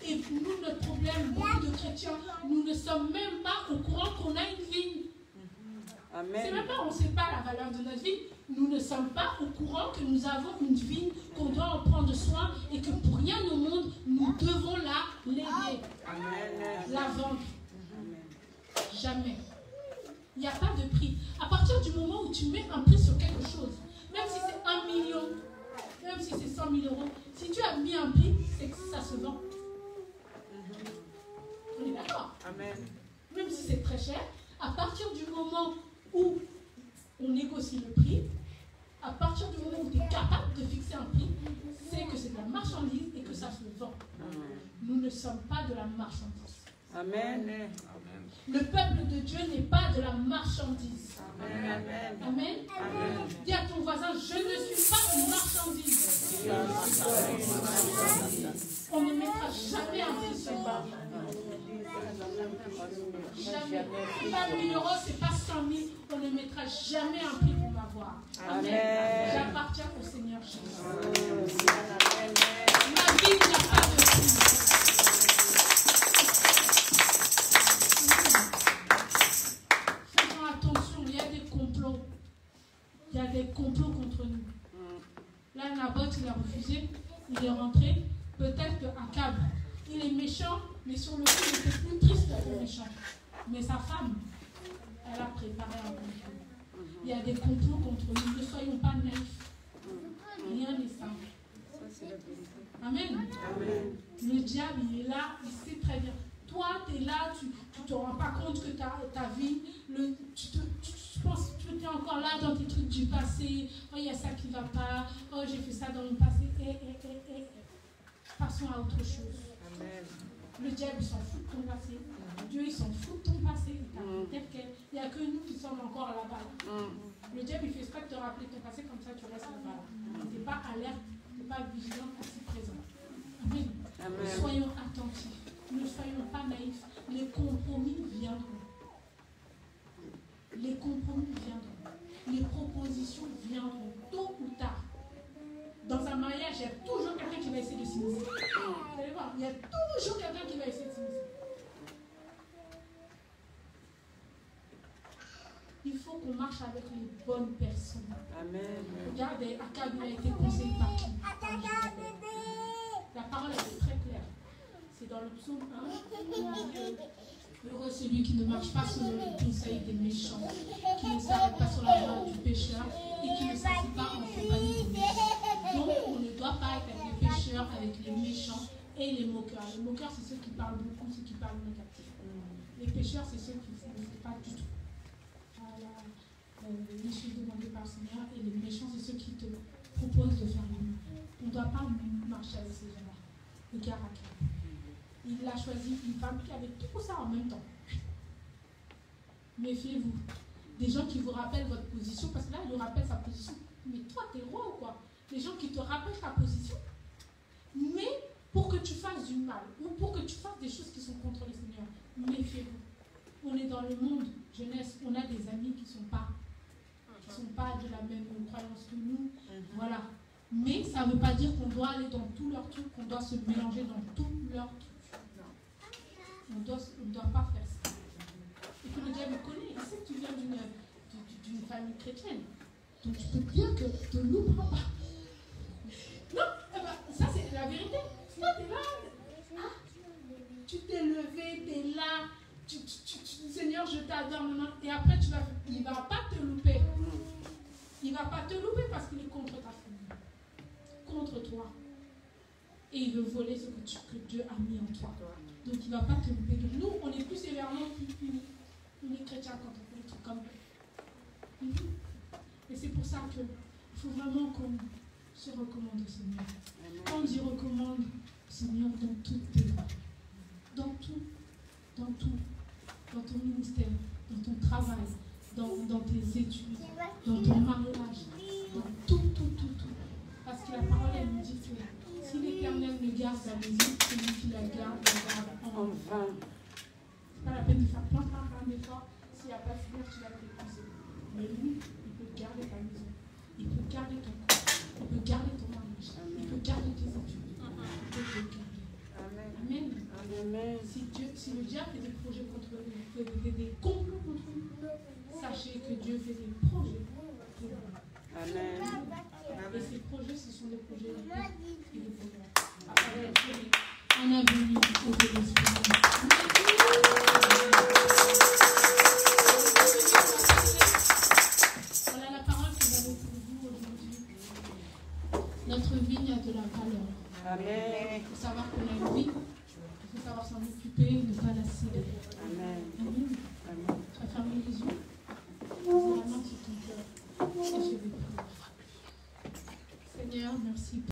Et nous, notre problème, beaucoup de chrétiens, nous ne sommes même pas au courant qu'on a une vigne. C'est même pas, on ne sait pas la valeur de notre vie. Nous ne sommes pas au courant que nous avons une vigne, qu'on doit en prendre soin et que pour rien au monde, nous devons la léguer, la vendre. Jamais. Il n'y a pas de prix. À partir du moment où tu mets un prix sur quelque chose, même si c'est 1 million, même si c'est 100 000 euros, si tu as mis un prix, c'est que ça se vend. On est d'accord? Amen. Même si c'est très cher, à partir du moment où on négocie le prix, À partir du moment où tu es capable de fixer un prix, c'est que c'est de la marchandise et que ça se vend. Nous ne sommes pas de la marchandise. Amen. Le peuple de Dieu n'est pas de la marchandise. Amen. Amen. Dis à ton voisin, je ne suis pas une marchandise. On ne mettra jamais un prix sur moi. Jamais. C'est pas 1 000 euros, c'est pas 100 000. On ne mettra jamais un prix pour m'avoir. Amen. J'appartiens au Seigneur Jésus. Ma vie n'a pas de prix. Faisons attention, il y a des complots. Il y a des complots contre nous. Là, Naboth, il a refusé. Il est rentré. Peut-être qu'Akab, il est méchant, mais sur le coup, il était plus triste que méchant. Mais sa femme, elle a préparé un complot. Il y a des complots contre nous. Ne soyons pas naïfs. Rien n'est simple. Amen. Le diable, il est là, il sait très bien. Toi, tu es là, tu ne te rends pas compte que ta vie, tu penses que tu es encore là dans tes trucs du passé. Oh, il y a ça qui ne va pas. Oh, j'ai fait ça dans le passé. Passons à autre chose. Amen. Le diable, il s'en fout de ton passé. Dieu, il s'en fout de ton passé. Il n'y a que nous qui sommes encore là-bas. Le diable, il fait exprès de te rappeler ton passé, comme ça tu restes là-bas. Tu n'es pas alerte, tu n'es pas vigilant, assis présent. Amen. Amen. Soyons attentifs. Ne soyons pas naïfs. Les compromis viendront. Les compromis viendront. Les propositions viendront. Tôt ou tard. Dans un mariage, il y a toujours quelqu'un qui va essayer de s'immiscer. Vous allez voir, il y a toujours quelqu'un qui va essayer de s'immiscer. Il faut qu'on marche avec les bonnes personnes. Amen. Regardez, Akab a été conseillé par qui? La parole est très claire. C'est dans le psaume 1. Heureux celui qui ne marche pas selon les conseils des méchants, qui ne s'arrête pas sur la voie du pécheur et qui ne s'assied pas en compagnie des méchants. Donc, on ne doit pas être avec les pécheurs, avec les méchants et les moqueurs. Les moqueurs, c'est ceux qui parlent beaucoup, ceux qui parlent négatif. Les pécheurs, c'est ceux qui ne font pas du tout. Voilà. Les choses demandées par le Seigneur, et les méchants, c'est ceux qui te proposent de faire le mal. On ne doit pas marcher avec ces gens-là. Le caractère. Il a choisi une femme qui avait tout ça en même temps. Méfiez-vous. Des gens qui vous rappellent votre position, parce que là, il vous rappelle sa position. Mais toi, t'es roi ou quoi? Des gens qui te rappellent ta position, mais pour que tu fasses du mal, ou pour que tu fasses des choses qui sont contre le Seigneur. Méfiez-vous. On est dans le monde jeunesse, on a des amis qui ne sont pas de la même croyance que nous. Voilà. Mais ça ne veut pas dire qu'on doit aller dans tous leurs trucs, qu'on doit se mélanger dans tous leurs trucs. On ne doit pas faire ça. Et que le diable connaît, il sait que tu viens d'une famille chrétienne. Donc tu peux dire que tu ne l'oublies pas. Non, ça c'est la vérité. Toi, tu es là. Tu t'es levé, tu es là. Seigneur, je t'adore maintenant. Et après, il ne va pas te louper. Il ne va pas te louper parce qu'il est contre ta famille. Contre toi. Et il veut voler ce que Dieu a mis en toi. Donc il ne va pas te louper. Donc nous, on est plus sévèrement punis. On est chrétiens quand on fait des trucs comme ça. Et c'est pour ça qu'il faut vraiment qu'on se recommande au Seigneur. On y recommande au Seigneur dans toutes tes voies. Dans tout. Dans tout. Dans ton ministère, dans ton travail, dans tes études, dans ton mariage, dans tout. Parce que la parole, elle nous dit que si l'Éternel me garde la maison, celui qui la garde en vain. C'est pas la peine de faire plein d'efforts. S'il n'y a pas de Seigneur, tu vas t'épuiser. Mais lui, il peut garder ta maison. Il peut garder ton corps. Il peut garder ton mariage. Il peut garder tes études. Il peut te garder. Amen. Amen. Si le diable fait des projets contre nous, des complots contre nous, sachez que Dieu fait des projets pour nous. Amen. Et ces projets, ce sont des projets de vie et de bonheur. Un avenir au l'Esprit. Voilà la parole que j'avais pour vous aujourd'hui. Notre vigne a de la valeur. Amen. Il faut savoir que